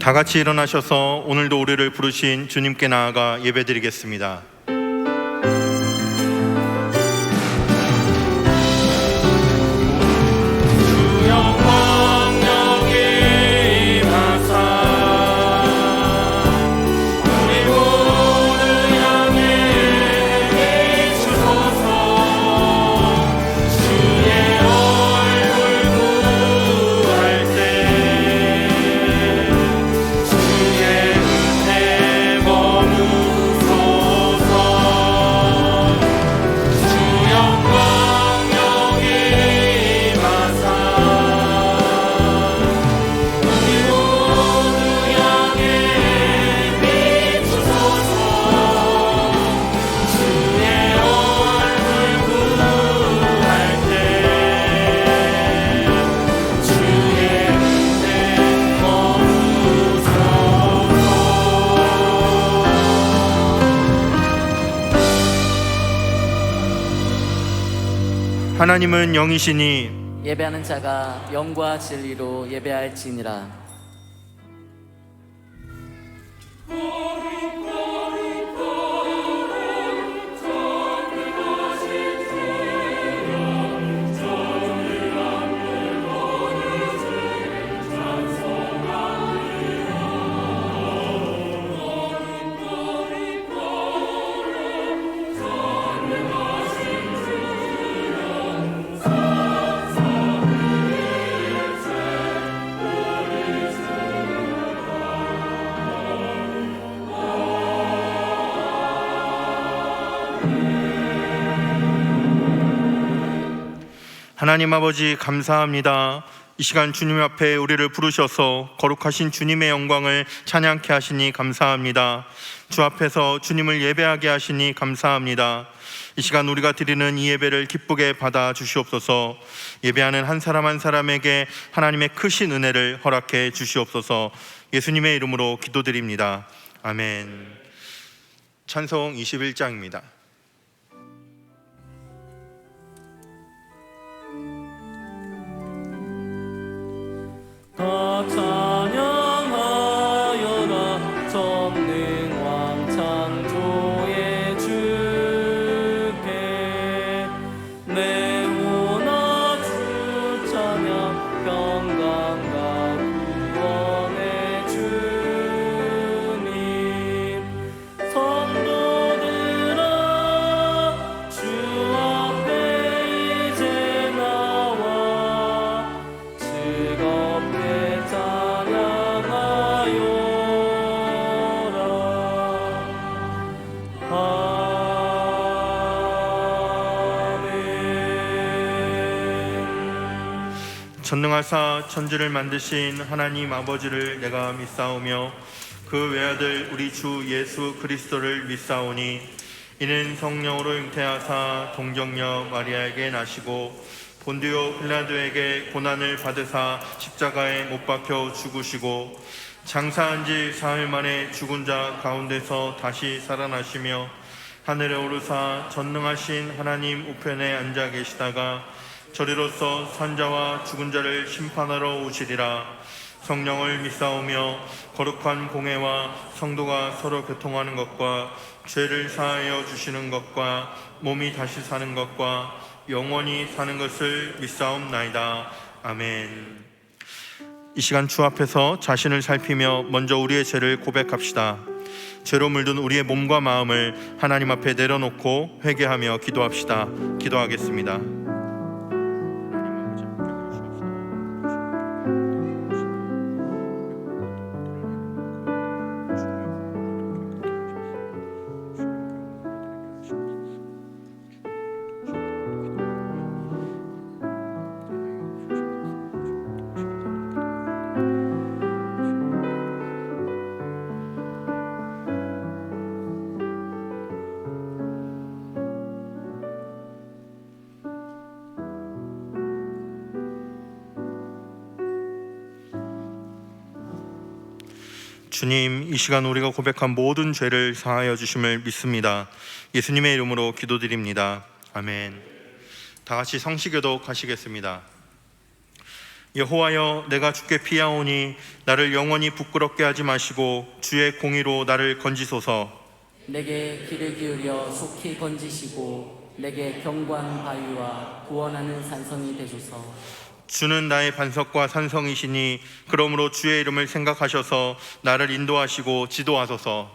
다 같이 일어나셔서 오늘도 우리를 부르신 주님께 나아가 예배드리겠습니다. 하나님은 영이시니 예배하는 자가 영과 진리로 예배할지니라. 하나님 아버지 감사합니다. 이 시간 주님 앞에 우리를 부르셔서 거룩하신 주님의 영광을 찬양케 하시니 감사합니다. 주 앞에서 주님을 예배하게 하시니 감사합니다. 이 시간 우리가 드리는 이 예배를 기쁘게 받아 주시옵소서. 예배하는 한 사람 한 사람에게 하나님의 크신 은혜를 허락해 주시옵소서. 예수님의 이름으로 기도드립니다. 아멘. 찬송 21장입니다. 다 찬양하여라 전능왕 창조의 주께 내 혼아 주 찬양 평강과 구원의 주님 성도들아 주 앞에 이제 나와 즐겁게 찬양하여라. 아멘. 전능하사 천지를 만드신 하나님 아버지를 내가 믿사오며 그 외아들 우리 주 예수 그리스도를 믿사오니 이는 성령으로 잉태하사 동정녀 마리아에게 나시고 본디오 빌라도에게 고난을 받으사 십자가에 못 박혀 죽으시고 장사한 지 사흘 만에 죽은 자 가운데서 다시 살아나시며 하늘에 오르사 전능하신 하나님 우편에 앉아 계시다가 저리로서 산자와 죽은 자를 심판하러 오시리라. 성령을 믿사오며 거룩한 공회와 성도가 서로 교통하는 것과 죄를 사하여 주시는 것과 몸이 다시 사는 것과 영원히 사는 것을 믿사옵나이다. 아멘. 이 시간 주 앞에서 자신을 살피며 먼저 우리의 죄를 고백합시다. 죄로 물든 우리의 몸과 마음을 하나님 앞에 내려놓고 회개하며 기도합시다. 기도하겠습니다. 주님, 이 시간 우리가 고백한 모든 죄를 사하여 주심을 믿습니다. 예수님의 이름으로 기도드립니다. 아멘. 다 같이 성시교독 하시겠습니다. 여호와여, 내가 주께 피하오니 나를 영원히 부끄럽게 하지 마시고 주의 공의로 나를 건지소서. 내게 귀를 기울여 속히 건지시고 내게 견고한 바위와 구원하는 산성이 되소서. 주는 나의 반석과 산성이시니 그러므로 주의 이름을 생각하셔서 나를 인도하시고 지도하소서.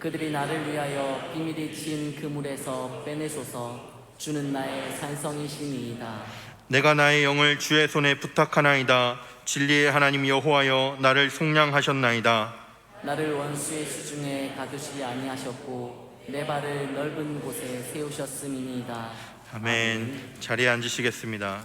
그들이 나를 위하여 비밀이 친 그물에서 빼내소서. 주는 나의 산성이시니이다. 내가 나의 영을 주의 손에 부탁하나이다. 진리의 하나님 여호와여, 나를 속량하셨나이다. 나를 원수의 수중에 가두시지 아니하셨고 내 발을 넓은 곳에 세우셨음이니이다. 아멘. 자리에 앉으시겠습니다.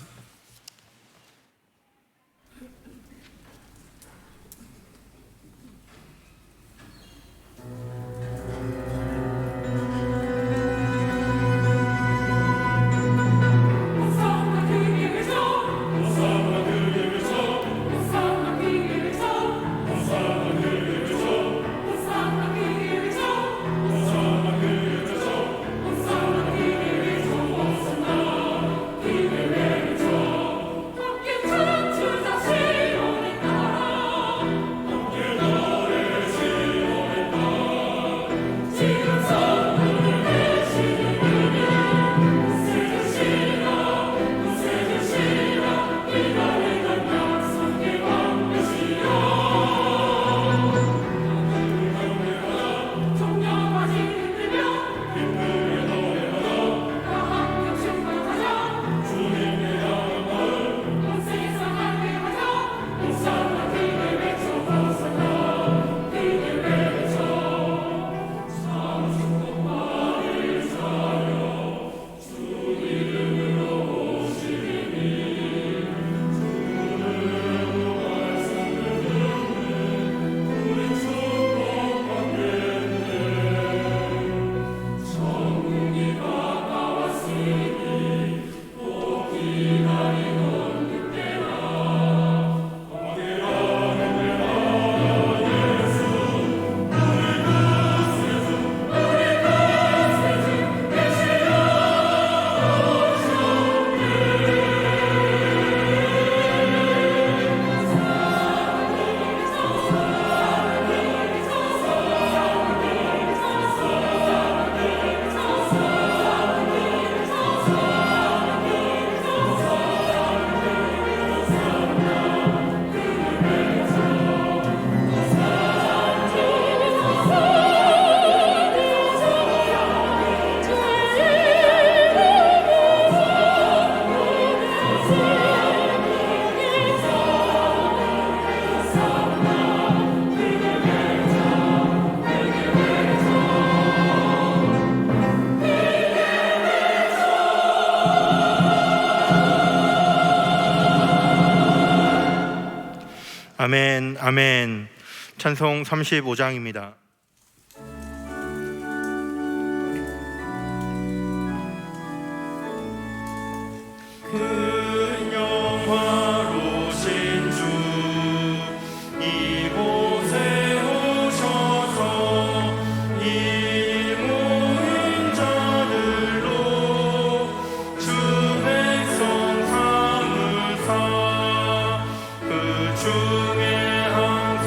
아멘, 아멘. 찬송 35장입니다. 그 영화로신 주 이곳에 오셔서 이 모인 자들로 주 백성 삼으사 그 중에 항상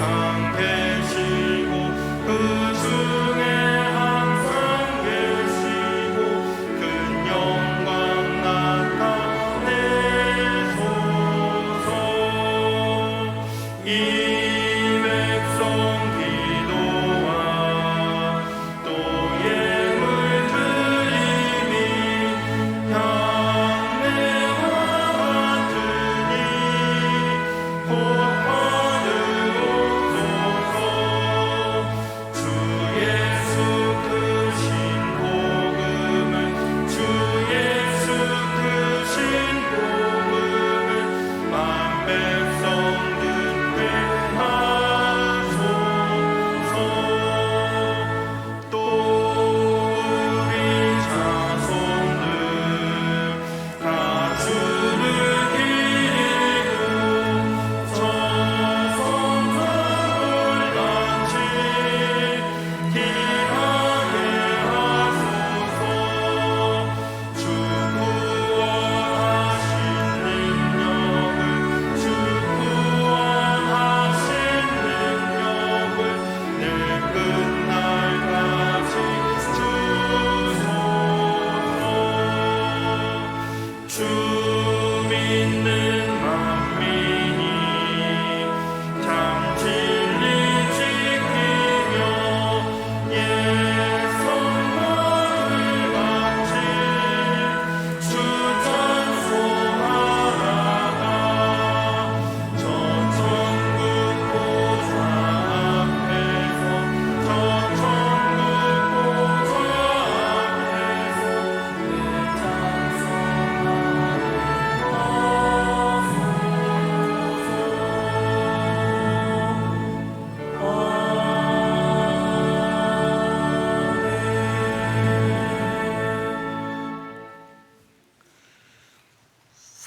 계시고 그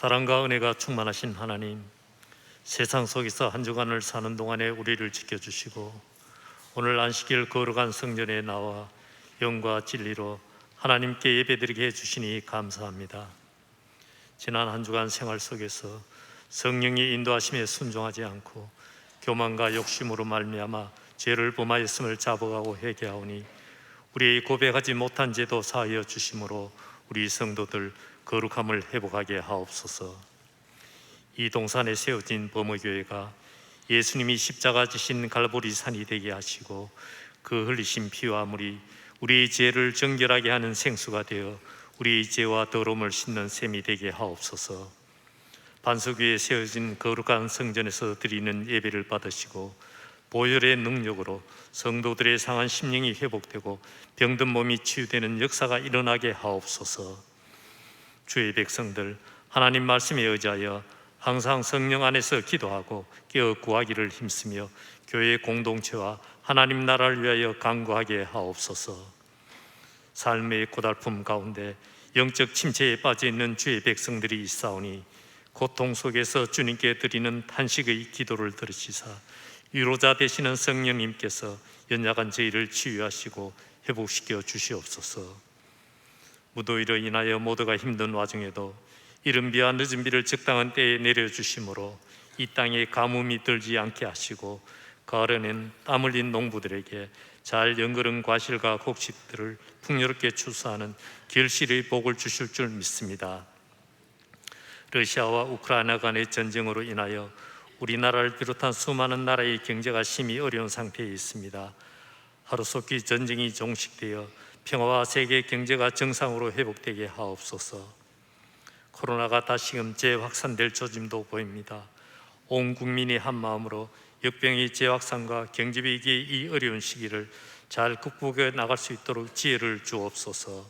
사랑과 은혜가 충만하신 하나님, 세상 속에서 한 주간을 사는 동안에 우리를 지켜주시고 오늘 안식일 거룩한 성전에 나와 영과 진리로 하나님께 예배드리게 해주시니 감사합니다. 지난 한 주간 생활 속에서 성령의 인도하심에 순종하지 않고 교만과 욕심으로 말미암아 죄를 범하였음을 자복하고 회개하오니 우리의 고백하지 못한 죄도 사하여 주심으로 우리 성도들 거룩함을 회복하게 하옵소서. 이 동산에 세워진 범어교회가 예수님이 십자가 지신 갈보리 산이 되게 하시고 그 흘리신 피와 물이 우리의 죄를 정결하게 하는 생수가 되어 우리의 죄와 더러움을 씻는 셈이 되게 하옵소서. 반석 위에 세워진 거룩한 성전에서 드리는 예배를 받으시고 보혈의 능력으로 성도들의 상한 심령이 회복되고 병든 몸이 치유되는 역사가 일어나게 하옵소서. 주의 백성들 하나님 말씀에 의지하여 항상 성령 안에서 기도하고 깨어 구하기를 힘쓰며 교회 공동체와 하나님 나라를 위하여 간구하게 하옵소서. 삶의 고달픔 가운데 영적 침체에 빠져 있는 주의 백성들이 있사오니 고통 속에서 주님께 드리는 탄식의 기도를 들으시사 위로자 되시는 성령님께서 연약한 저희를 치유하시고 회복시켜 주시옵소서. 무더위로 인하여 모두가 힘든 와중에도 이른 비와 늦은 비를 적당한 때에 내려주심으로 이 땅에 가뭄이 들지 않게 하시고 가을에는 땀 흘린 농부들에게 잘 연그른 과실과 곡식들을 풍요롭게 추수하는 결실의 복을 주실 줄 믿습니다. 러시아와 우크라이나 간의 전쟁으로 인하여 우리나라를 비롯한 수많은 나라의 경제가 심히 어려운 상태에 있습니다. 하루속히 전쟁이 종식되어 평화와 세계 경제가 정상으로 회복되게 하옵소서. 코로나가 다시금 재확산될 조짐도 보입니다. 온 국민이 한 마음으로 역병의 재확산과 경제위기의 이 어려운 시기를 잘 극복해 나갈 수 있도록 지혜를 주옵소서.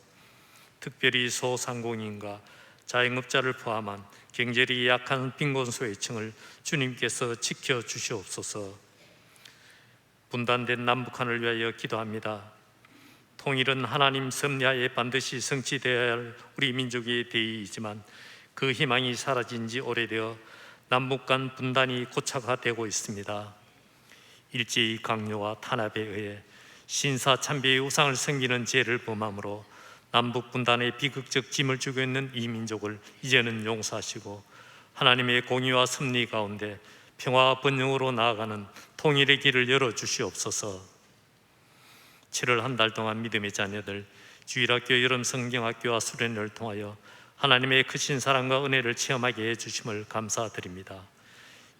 특별히 소상공인과 자영업자를 포함한 경제력이 약한 빈곤소외층을 주님께서 지켜주시옵소서. 분단된 남북한을 위하여 기도합니다. 통일은 하나님 섭리하에 반드시 성취되어야 할 우리 민족의 대의이지만 그 희망이 사라진 지 오래되어 남북 간 분단이 고착화되고 있습니다. 일제의 강요와 탄압에 의해 신사참배의 우상을 섬기는 죄를 범함으로 남북 분단의 비극적 짐을 지고 있는 이 민족을 이제는 용서하시고 하나님의 공의와 섭리 가운데 평화와 번영으로 나아가는 통일의 길을 열어주시옵소서. 7월 한 달 동안 믿음의 자녀들 주일학교, 여름 성경학교와 수련회를 통하여 하나님의 크신 사랑과 은혜를 체험하게 해주심을 감사드립니다.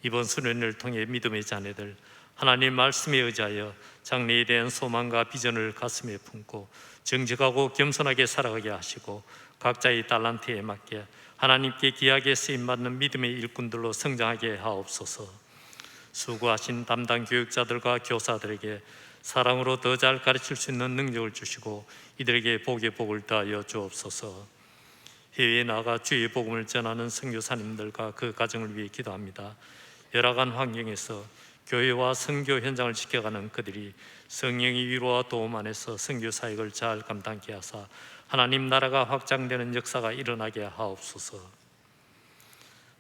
이번 수련회를 통해 믿음의 자녀들 하나님 말씀에 의지하여 장래에 대한 소망과 비전을 가슴에 품고 정직하고 겸손하게 살아가게 하시고 각자의 달란트에 맞게 하나님께 귀하게 쓰임받는 믿음의 일꾼들로 성장하게 하옵소서. 수고하신 담당 교육자들과 교사들에게 사랑으로 더 잘 가르칠 수 있는 능력을 주시고 이들에게 복의 복을 다하여 주옵소서. 해외에 나가 주의 복음을 전하는 선교사님들과 그 가정을 위해 기도합니다. 열악한 환경에서 교회와 선교 현장을 지켜가는 그들이 성령의 위로와 도움 안에서 선교 사역을 잘 감당케 하사 하나님 나라가 확장되는 역사가 일어나게 하옵소서.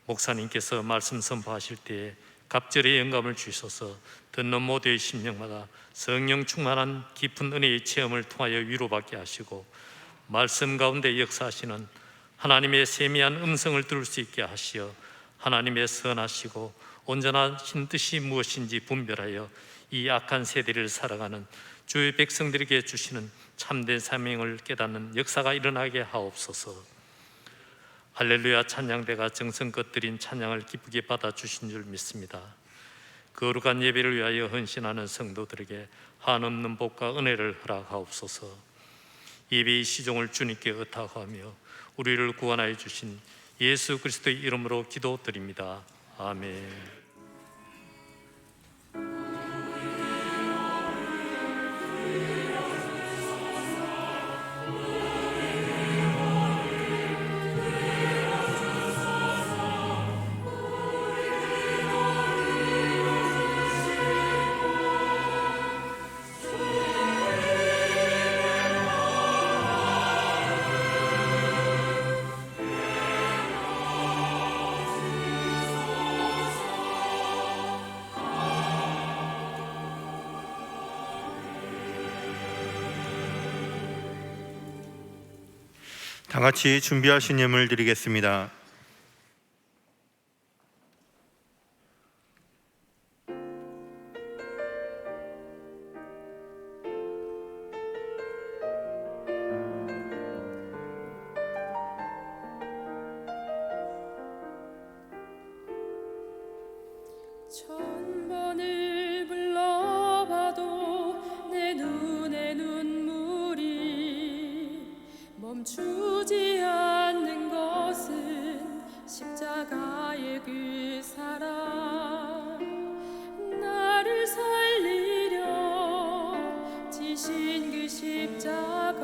목사님께서 말씀 선포하실 때에 갑절의 영감을 주셔서 듣는 모두의 심령마다 성령 충만한 깊은 은혜의 체험을 통하여 위로받게 하시고 말씀 가운데 역사하시는 하나님의 세미한 음성을 들을 수 있게 하시어 하나님의 선하시고 온전하신 뜻이 무엇인지 분별하여 이 악한 세대를 살아가는 주의 백성들에게 주시는 참된 사명을 깨닫는 역사가 일어나게 하옵소서. 할렐루야 찬양대가 정성껏 드린 찬양을 기쁘게 받아주신 줄 믿습니다. 거룩한 예배를 위하여 헌신하는 성도들에게 한없는 복과 은혜를 허락하옵소서. 예배의 시종을 주님께 의탁하며 우리를 구원하여 주신 예수 그리스도의 이름으로 기도드립니다. 아멘. 다 같이 준비하신 예물 드리겠습니다. 천 번을 불러봐도 내 눈에 눈물이 멈추지 않는 것은 십자가의 그 사랑, 나를 살리려 지신 그 십자가,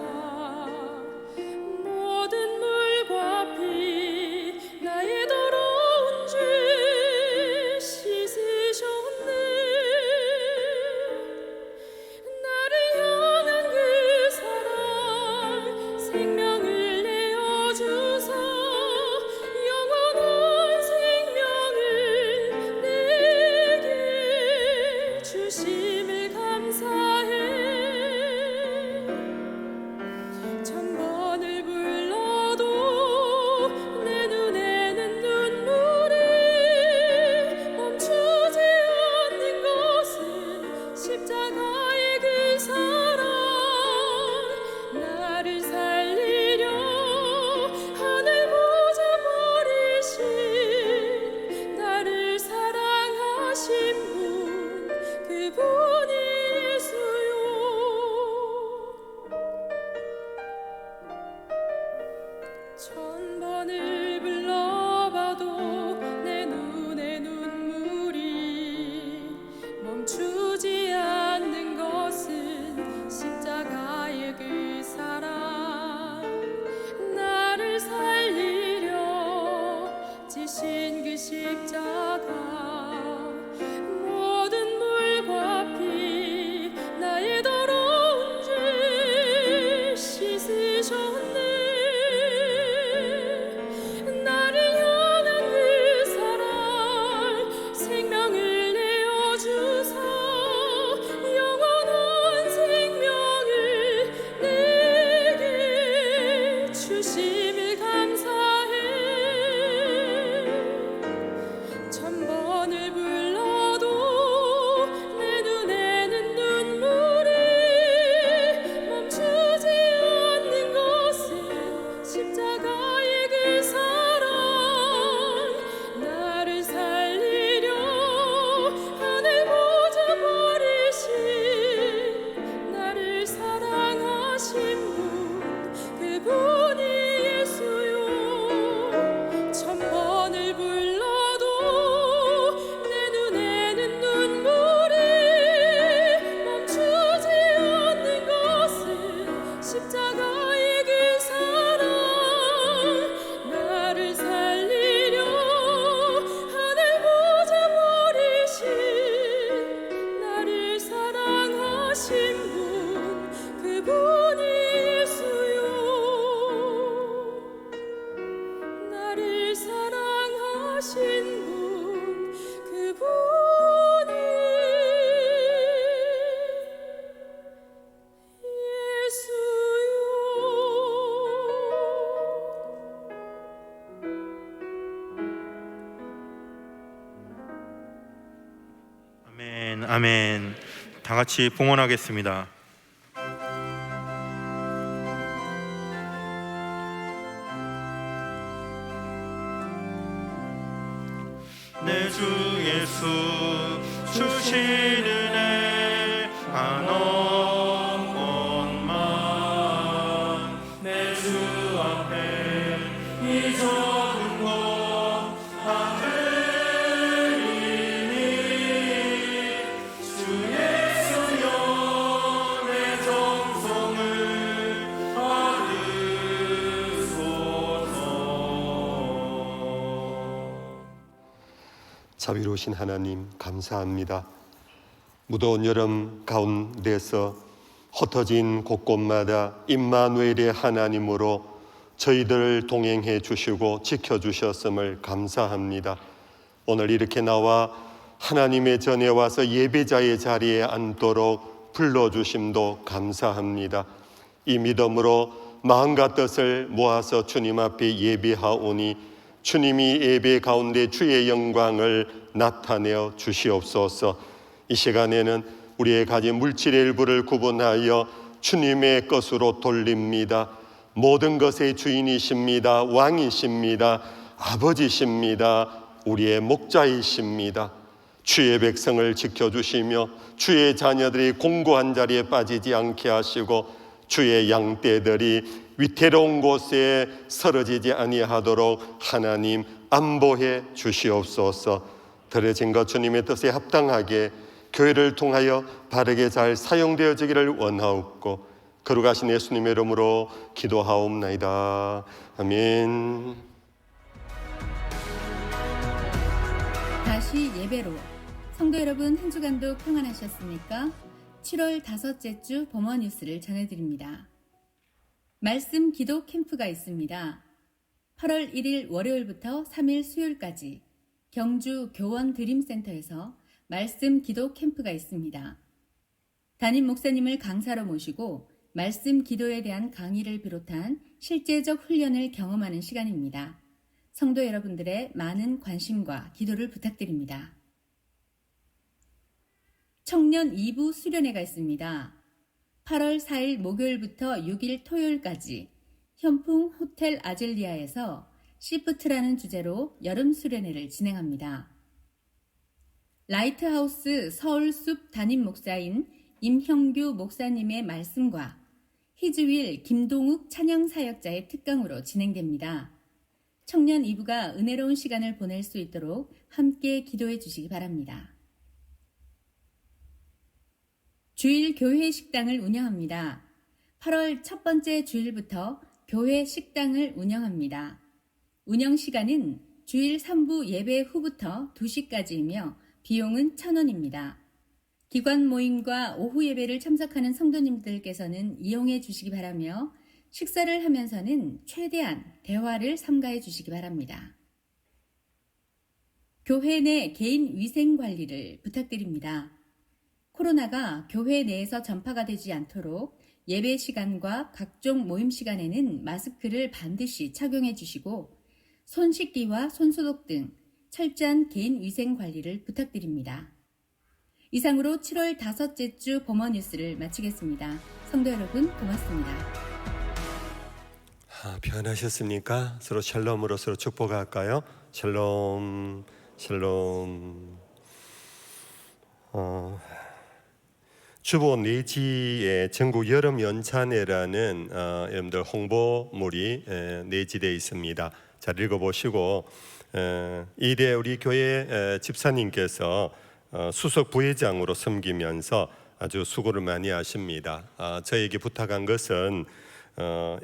모든 물과 피 나의 더러운 죄 씻으셨네. 나를 향한 그 사랑, 생명을 내어주사 영원한 생명을 내게 주심을 감사해. 천 번을 불러도 내 눈에는 눈물이 멈추지 않는 것은 십자가의 그 사랑, 나를 살리려 하늘 보좌 버리신 나를 사랑하신 분, 그분이 예수요. 천 번을 불러봐도 내 눈에 눈물이 멈추지 않는 것은 십자가의 그 사랑, 나를 살리려 지신 그 십자가, 모든 물과 피 나의 더러운 죄 씻으셨네. 나를 향한 그 사랑, 생명을 내어주사 영원한 생명을 내게 주심을 감사해. 천 번을 불러도 내 눈에는 눈물이 멈추지 않는 것은 십자가의 그 사랑, 나를 살리려 하늘 보좌 버리신 나를 사랑하신 분, 그분이 예수요. 천 번을 불러도 내 눈에는 눈물이 멈추지 않는 것은 십자가의 그 사랑, 나를 살리려 하늘 보좌 버리신 나를 사랑하신 분, 그분이 예수요. 나를 사랑하신 분, 그분이 예수요. 아멘, 아멘. 다 같이 봉헌하겠습니다. 내 주 예수 주신 은혜 한없는 마음, 내 주 앞에 이 적은 것 아뢰리니, 주 예수여 내 정성을 받으소서. 자비로우신 하나님 감사합니다. 무더운 여름 가운데서 흩어진 곳곳마다 임마누엘의 하나님으로 저희들을 동행해 주시고 지켜주셨음을 감사합니다. 오늘 이렇게 나와 하나님의 전에 와서 예배자의 자리에 앉도록 불러주심도 감사합니다. 이 믿음으로 마음과 뜻을 모아서 주님 앞에 예배하오니 주님이 예배 가운데 주의 영광을 나타내어 주시옵소서. 이 시간에는 우리의 가진 물질의 일부를 구분하여 주님의 것으로 돌립니다. 모든 것의 주인이십니다. 왕이십니다. 아버지십니다. 우리의 목자이십니다. 주의 백성을 지켜주시며 주의 자녀들이 공고한 자리에 빠지지 않게 하시고 주의 양떼들이 위태로운 곳에 쓰러지지 아니하도록 하나님 안보해 주시옵소서. 드려진 것 주님의 뜻에 합당하게 교회를 통하여 바르게 잘 사용되어지기를 원하옵고 거룩하신 예수님의 이름으로 기도하옵나이다. 아멘. 다시 예배로. 성도 여러분, 한 주간도 평안하셨습니까? 7월 5째 주 범어 뉴스를 전해드립니다. 말씀 기도 캠프가 있습니다. 8월 1일 월요일부터 3일 수요일까지 경주 교원 드림센터에서 말씀 기도 캠프가 있습니다. 담임 목사님을 강사로 모시고 말씀 기도에 대한 강의를 비롯한 실제적 훈련을 경험하는 시간입니다. 성도 여러분들의 많은 관심과 기도를 부탁드립니다. 청년 2부 수련회가 있습니다. 8월 4일 목요일부터 6일 토요일까지 현풍 호텔 아젤리아에서 시프트라는 주제로 여름 수련회를 진행합니다. 라이트하우스 서울숲 담임 목사인 임형규 목사님의 말씀과 희즈윌 김동욱 찬양사역자의 특강으로 진행됩니다. 청년 2부가 은혜로운 시간을 보낼 수 있도록 함께 기도해 주시기 바랍니다. 주일 교회 식당을 운영합니다. 8월 첫 번째 주일부터 교회 식당을 운영합니다. 운영 시간은 주일 3부 예배 후부터 2시까지이며 비용은 1,000원입니다. 기관 모임과 오후 예배를 참석하는 성도님들께서는 이용해 주시기 바라며 식사를 하면서는 최대한 대화를 삼가해 주시기 바랍니다. 교회 내 개인 위생 관리를 부탁드립니다. 코로나가 교회 내에서 전파가 되지 않도록 예배 시간과 각종 모임 시간에는 마스크를 반드시 착용해 주시고 손 씻기와 손 소독 등 철저한 개인 위생 관리를 부탁드립니다. 이상으로 7월 5째 주 범어 뉴스를 마치겠습니다. 성도 여러분 고맙습니다. 편하셨습니까? 서로 샬롬으로 서로 축복할까요? 샬롬, 샬롬. 주보 내지의 전국 여름 연찬회라는 여러분들 홍보물이 내지되어 있습니다. 잘 읽어보시고 이대 우리 교회 집사님께서 수석 부회장으로 섬기면서 아주 수고를 많이 하십니다. 저에게 부탁한 것은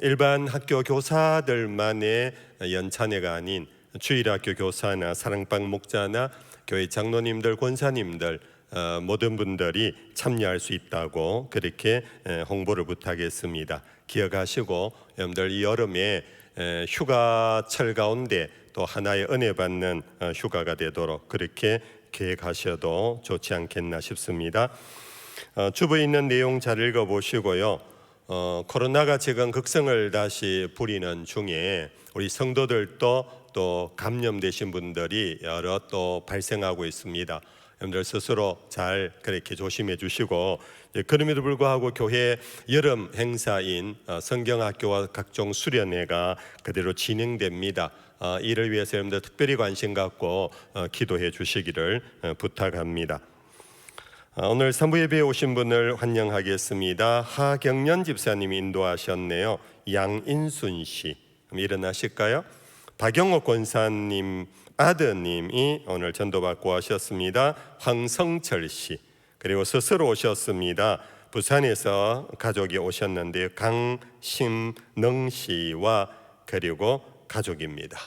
일반 학교 교사들만의 연찬회가 아닌 주일학교 교사나 사랑방 목자나 교회 장로님들, 권사님들 모든 분들이 참여할 수 있다고 그렇게 홍보를 부탁했습니다. 기억하시고 여러분들 이 여름에 휴가철 가운데 또 하나의 은혜 받는 휴가가 되도록 그렇게 계획하셔도 좋지 않겠나 싶습니다. 주부에 있는 내용 잘 읽어보시고요. 코로나가 지금 극성을 다시 부리는 중에 우리 성도들도 또 감염되신 분들이 여러 또 발생하고 있습니다. 여러분들 스스로 잘 그렇게 조심해 주시고 그럼에도 불구하고 교회 여름 행사인 성경학교와 각종 수련회가 그대로 진행됩니다. 이를 위해서 여러분들 특별히 관심 갖고 기도해 주시기를 부탁합니다. 오늘 3부 예배에 오신 분을 환영하겠습니다. 하경련 집사님이 인도하셨네요. 양인순 씨 일어나실까요? 박영옥 권사님 아드님이 오늘 전도받고 하셨습니다. 황성철 씨 그리고 스스로 오셨습니다. 부산에서 가족이 오셨는데요. 강심능 씨와 그리고 가족입니다.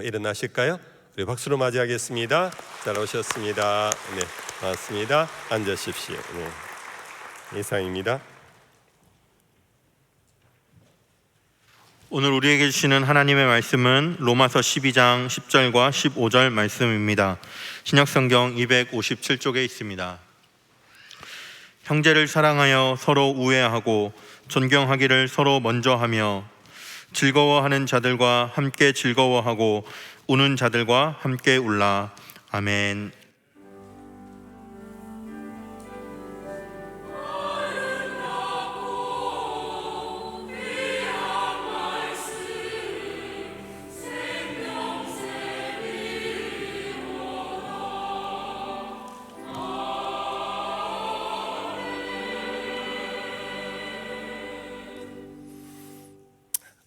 일어나실까요? 우리 박수로 맞이하겠습니다. 잘 오셨습니다. 네, 반갑습니다. 앉으십시오. 네, 이상입니다. 오늘 우리에게 주시는 하나님의 말씀은 로마서 12장 10절과 15절 말씀입니다. 신약성경 257쪽에 있습니다. 형제를 사랑하여 서로 우애하고 존경하기를 서로 먼저 하며 즐거워하는 자들과 함께 즐거워하고 우는 자들과 함께 울라. 아멘.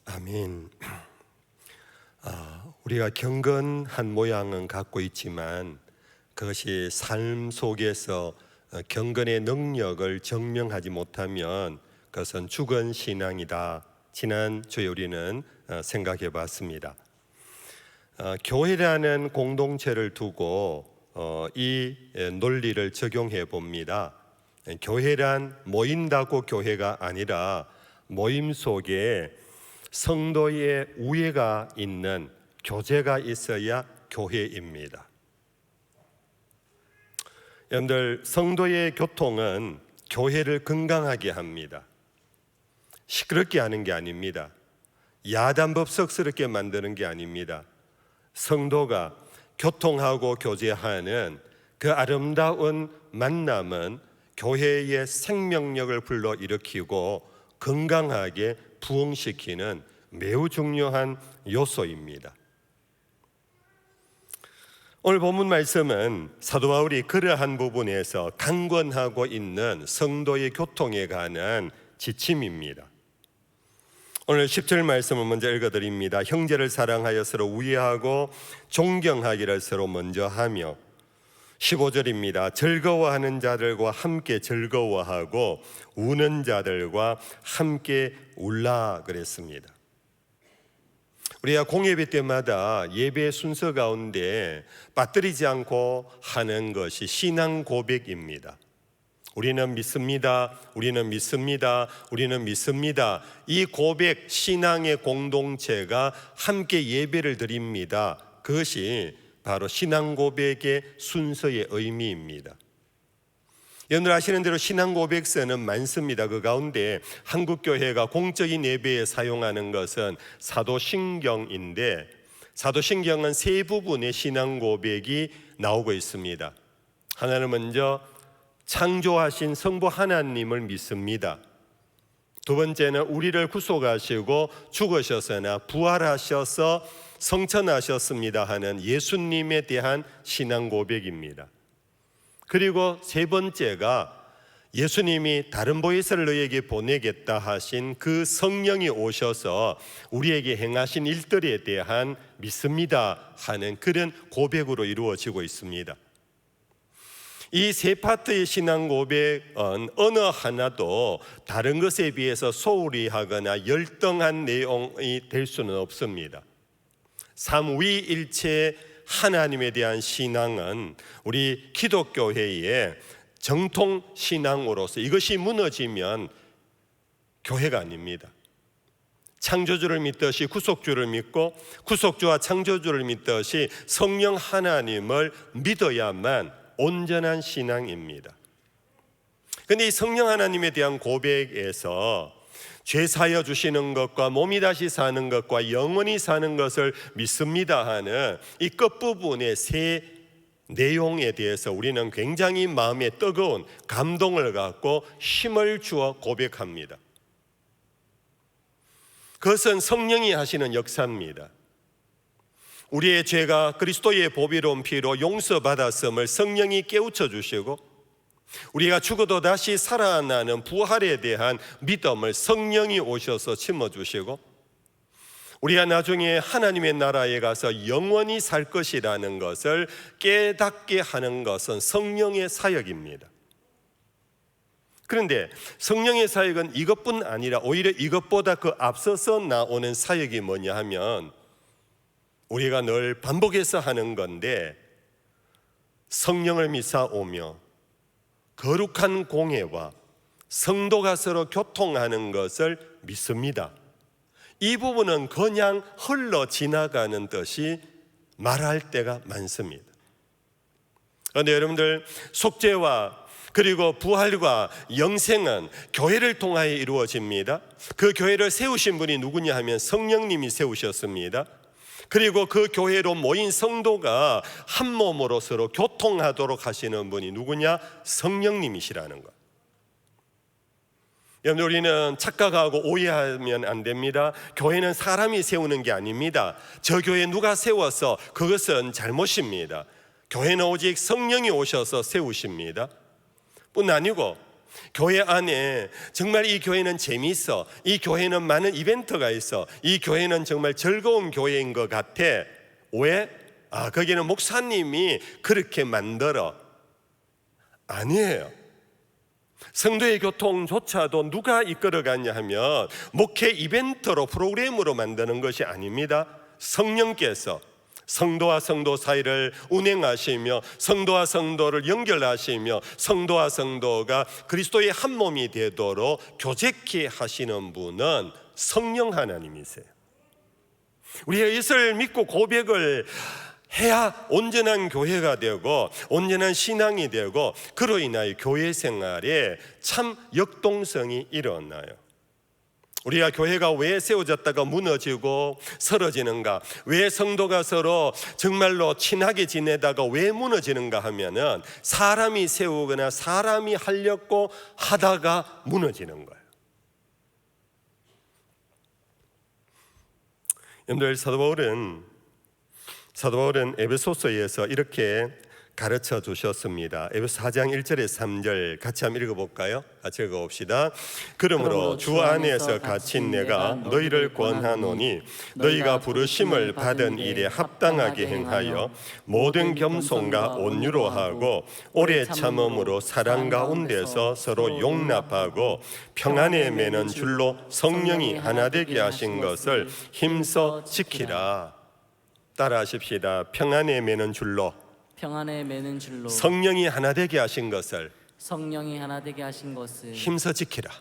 아멘. 우리가 경건한 모양은 갖고 있지만 그것이 삶 속에서 경건의 능력을 증명하지 못하면 그것은 죽은 신앙이다. 지난 주에 우리는 생각해 봤습니다. 교회라는 공동체를 두고 이 논리를 적용해 봅니다. 교회란 모인다고 교회가 아니라 모임 속에 성도의 우애가 있는 교제가 있어야 교회입니다. 여러분들, 성도의 교통은 교회를 건강하게 합니다. 시끄럽게 하는 게 아닙니다. 야단법석스럽게 만드는 게 아닙니다. 성도가 교통하고 교제하는 그 아름다운 만남은 교회의 생명력을 불러일으키고 건강하게 부흥시키는 매우 중요한 요소입니다. 오늘 본문 말씀은 사도 바울이 그러한 부분에서 강권하고 있는 성도의 교통에 관한 지침입니다. 오늘 10절 말씀을 먼저 읽어드립니다. 형제를 사랑하여 서로 우애하고 존경하기를 서로 먼저 하며, 15절입니다. 즐거워하는 자들과 함께 즐거워하고 우는 자들과 함께 울라 그랬습니다. 우리가 공예배 때마다 예배 순서 가운데 빠뜨리지 않고 하는 것이 신앙 고백입니다. 우리는 믿습니다. 우리는 믿습니다. 우리는 믿습니다. 이 고백, 신앙의 공동체가 함께 예배를 드립니다. 그것이 바로 신앙 고백의 순서의 의미입니다. 여러분들 아시는 대로 신앙 고백서는 많습니다. 그 가운데 한국교회가 공적인 예배에 사용하는 것은 사도신경인데, 사도신경은 세 부분의 신앙 고백이 나오고 있습니다. 하나는 먼저 창조하신 성부 하나님을 믿습니다. 두 번째는 우리를 구속하시고 죽으셨으나 부활하셔서 성천하셨습니다 하는 예수님에 대한 신앙 고백입니다. 그리고 세 번째가 예수님이 다른 보혜사를 너에게 보내겠다 하신 그 성령이 오셔서 우리에게 행하신 일들에 대한 믿습니다 하는 그런 고백으로 이루어지고 있습니다. 이 세 파트의 신앙 고백은 어느 하나도 다른 것에 비해서 소홀히 하거나 열등한 내용이 될 수는 없습니다. 삼위일체 하나님에 대한 신앙은 우리 기독교회의 정통 신앙으로서 이것이 무너지면 교회가 아닙니다. 창조주를 믿듯이 구속주를 믿고 구속주와 창조주를 믿듯이 성령 하나님을 믿어야만 온전한 신앙입니다. 그런데 이 성령 하나님에 대한 고백에서 죄 사여 주시는 것과 몸이 다시 사는 것과 영원히 사는 것을 믿습니다 하는 이 끝부분의 세 내용에 대해서 우리는 굉장히 마음에 뜨거운 감동을 갖고 힘을 주어 고백합니다. 그것은 성령이 하시는 역사입니다. 우리의 죄가 그리스도의 보배로운 피로 용서받았음을 성령이 깨우쳐 주시고, 우리가 죽어도 다시 살아나는 부활에 대한 믿음을 성령이 오셔서 심어주시고, 우리가 나중에 하나님의 나라에 가서 영원히 살 것이라는 것을 깨닫게 하는 것은 성령의 사역입니다. 그런데 성령의 사역은 이것뿐 아니라 오히려 이것보다 그 앞서서 나오는 사역이 뭐냐 하면 우리가 늘 반복해서 하는 건데, 성령을 믿사오며 거룩한 공예와 성도가 서로 교통하는 것을 믿습니다. 이 부분은 그냥 흘러 지나가는 듯이 말할 때가 많습니다. 그런데 여러분들, 속죄와 그리고 부활과 영생은 교회를 통하여 이루어집니다. 그 교회를 세우신 분이 누구냐 하면 성령님이 세우셨습니다. 그리고 그 교회로 모인 성도가 한 몸으로 서로 교통하도록 하시는 분이 누구냐? 성령님이시라는 것. 여러분, 우리는 착각하고 오해하면 안 됩니다. 교회는 사람이 세우는 게 아닙니다. 저 교회 누가 세워서 그것은 잘못입니다. 교회는 오직 성령이 오셔서 세우십니다. 뿐 아니고 교회 안에 정말 이 교회는 재미있어, 이 교회는 많은 이벤트가 있어, 이 교회는 정말 즐거운 교회인 것 같아. 왜? 거기는 목사님이 그렇게 만들어. 아니에요. 성도의 교통조차도 누가 이끌어가냐 하면 목회 이벤트로, 프로그램으로 만드는 것이 아닙니다. 성령께서 성도와 성도 사이를 운행하시며 성도와 성도를 연결하시며 성도와 성도가 그리스도의 한 몸이 되도록 교제케 하시는 분은 성령 하나님이세요. 우리가 이것을 믿고 고백을 해야 온전한 교회가 되고 온전한 신앙이 되고 그로 인하여 교회 생활에 참 역동성이 일어나요. 우리가 교회가 왜 세워졌다가 무너지고 쓰러지는가, 왜 성도가 서로 정말로 친하게 지내다가 왜 무너지는가 하면은 사람이 세우거나 사람이 하려고 하다가 무너지는 거예요. 여러분들, 사도 바울은 에베소서에서 이렇게 가르쳐 주셨습니다. 에베소 4장 1절에 3절 같이 한번 읽어볼까요? 같이 읽어봅시다. 그러므로 주 안에서 갇힌 내가 너희를 권하노니 너희가 부르심을 받은 일에 합당하게 행하여 모든 겸손과 온유로 하고 오래 참음으로 사랑 가운데서 서로 용납하고 평안에 매는 줄로 성령이 하나 되게 하신 것을 힘써 지키라. 따라하십시다. 평안에 매는 줄로, 평안에 매는 줄로 성령이 하나 되게 하신 것을 힘써 지키라.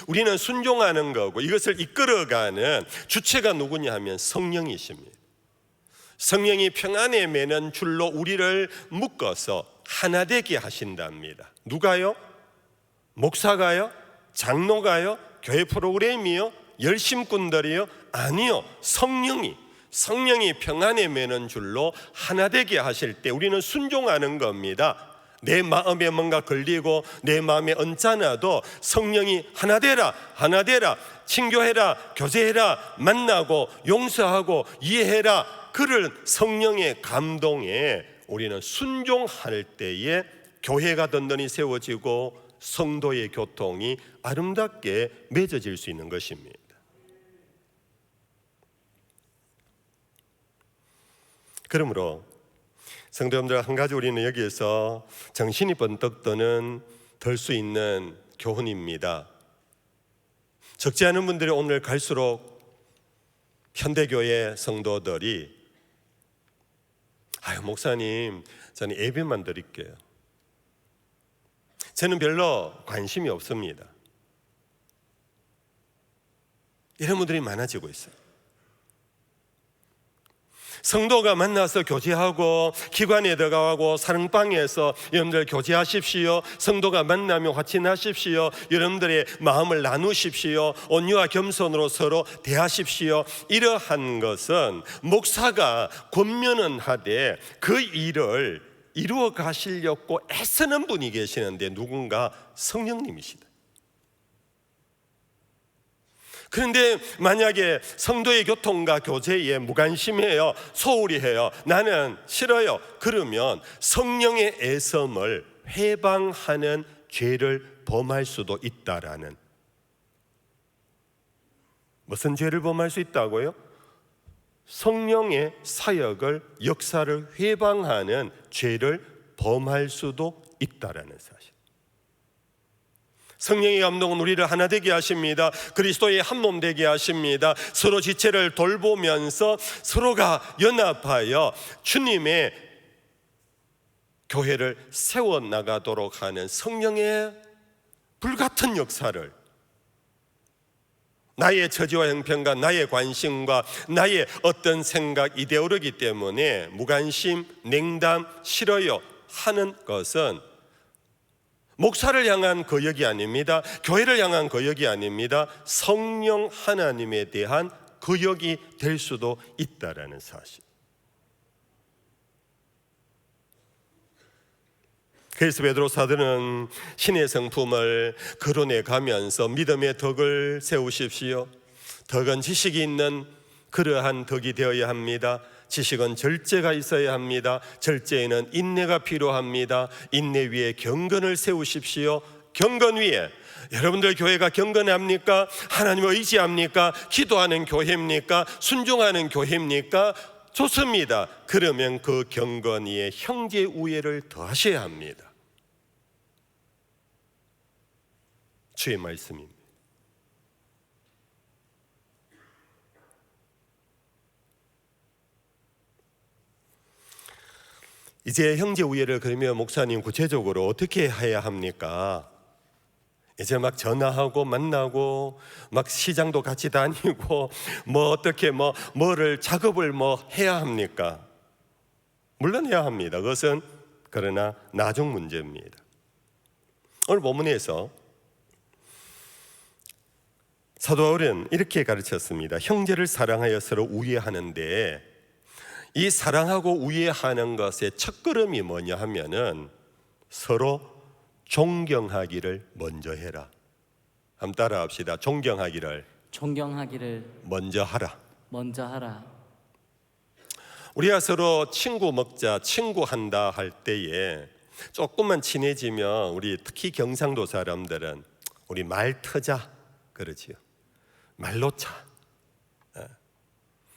우리는 순종하는 거고 이것을 이끌어가는 주체가 누구냐 하면 성령이십니다. 성령이 평안에 매는 줄로 우리를 묶어서 하나 되게 하신답니다. 누가요? 목사가요? 장로가요? 교회 프로그램이요? 열심꾼들이요? 아니요. 성령이 평안에 매는 줄로 하나 되게 하실 때 우리는 순종하는 겁니다. 내 마음에 뭔가 걸리고 내 마음에 언짢아도 성령이 하나 되라, 친교해라, 교제해라, 만나고 용서하고 이해해라, 그런 성령의 감동에 우리는 순종할 때에 교회가 든든히 세워지고 성도의 교통이 아름답게 맺어질 수 있는 것입니다. 그러므로 성도님들, 한 가지 우리는 여기에서 정신이 번뜩 드는 들 수 있는 교훈입니다. 적지 않은 분들이 오늘 갈수록 현대교회 성도들이 목사님, 저는 예배만 드릴게요. 저는 별로 관심이 없습니다. 이런 분들이 많아지고 있어요. 성도가 만나서 교제하고 기관에 들어가고 사랑방에서 여러분들 교제하십시오. 성도가 만나며 화친하십시오. 여러분들의 마음을 나누십시오. 온유와 겸손으로 서로 대하십시오. 이러한 것은 목사가 권면은 하되 그 일을 이루어 가시려고 애쓰는 분이 계시는데 누군가 성령님이시다. 그런데 만약에 성도의 교통과 교제에 무관심해요, 소홀히 해요, 나는 싫어요, 그러면 성령의 애섬을 회방하는 죄를 범할 수도 있다라는. 무슨 죄를 범할 수 있다고요? 성령의 사역을, 역사를 회방하는 죄를 범할 수도 있다라는 사실. 성령의 감동은 우리를 하나 되게 하십니다. 그리스도의 한 몸 되게 하십니다. 서로 지체를 돌보면서 서로가 연합하여 주님의 교회를 세워나가도록 하는 성령의 불같은 역사를, 나의 처지와 형편과 나의 관심과 나의 어떤 생각, 이데올로기 때문에 무관심, 냉담, 싫어요 하는 것은 목사를 향한 거역이 아닙니다. 교회를 향한 거역이 아닙니다. 성령 하나님에 대한 거역이 될 수도 있다라는 사실. 그래서 베드로 사도는 신의 성품을 거론해 가면서 믿음의 덕을 세우십시오. 덕은 지식이 있는 그러한 덕이 되어야 합니다. 지식은 절제가 있어야 합니다. 절제에는 인내가 필요합니다. 인내 위에 경건을 세우십시오. 경건 위에 여러분들 교회가 경건합니까? 하나님을 의지합니까? 기도하는 교회입니까? 순종하는 교회입니까? 좋습니다. 그러면 그 경건 위에 형제 우애를 더하셔야 합니다. 주의 말씀입니다. 이제 형제 우애를 그러면 목사님 구체적으로 어떻게 해야 합니까? 이제 막 전화하고 만나고 막 시장도 같이 다니고 어떻게 뭐를 작업을 해야 합니까? 물론 해야 합니다. 그것은 그러나 나중 문제입니다. 오늘 본문에서 사도 바울은 이렇게 가르쳤습니다. 형제를 사랑하여 서로 우애하는데 이 사랑하고 우애하는 것의 첫걸음이 뭐냐 하면은 서로 존경하기를 먼저 해라. 한번 따라합시다. 존경하기를 먼저 하라. 우리가 서로 친구 먹자, 친구한다 할 때에 조금만 친해지면 우리 특히 경상도 사람들은 우리 말 터자 그러지요. 말 놓자.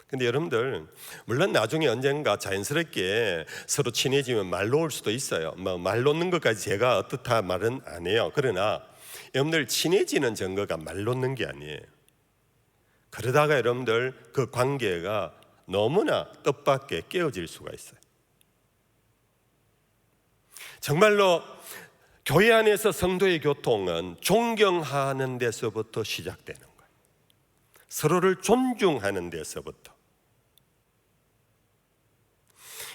근데 여러분들 물론 나중에 언젠가 자연스럽게 서로 친해지면 말 놓을 수도 있어요. 말 놓는 것까지 제가 어떻다 말은 안 해요. 그러나 여러분들 친해지는 증거가 말 놓는 게 아니에요. 그러다가 여러분들 그 관계가 너무나 뜻밖의 깨어질 수가 있어요. 정말로 교회 안에서 성도의 교통은 존경하는 데서부터 시작되는 거예요. 서로를 존중하는 데서부터.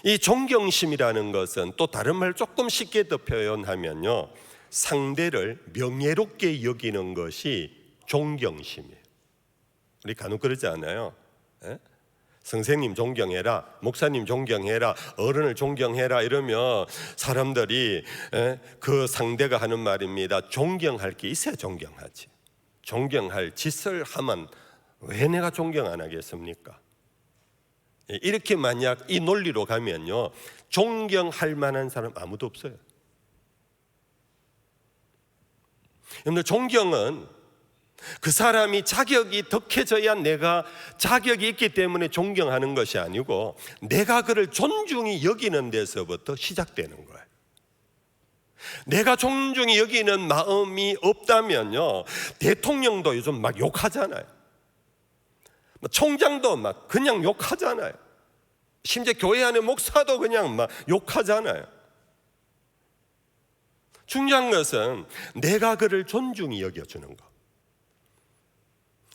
이 존경심이라는 것은 또 다른 말 조금 쉽게 더 표현하면요, 상대를 명예롭게 여기는 것이 존경심이에요. 우리 간혹 그러지 않아요? 선생님 존경해라, 목사님 존경해라, 어른을 존경해라 이러면 사람들이 그 상대가 하는 말입니다. 존경할 게 있어야 존경하지. 존경할 짓을 하면 왜 내가 존경 안 하겠습니까? 이렇게 만약 이 논리로 가면요, 존경할 만한 사람 아무도 없어요. 여러분들 존경은 그 사람이 자격이 덕해져야 내가 자격이 있기 때문에 존경하는 것이 아니고 내가 그를 존중히 여기는 데서부터 시작되는 거예요. 내가 존중히 여기는 마음이 없다면요, 대통령도 요즘 막 욕하잖아요. 총장도 막 그냥 욕하잖아요. 심지어 교회 안에 목사도 그냥 막 욕하잖아요. 중요한 것은 내가 그를 존중히 여겨주는 것.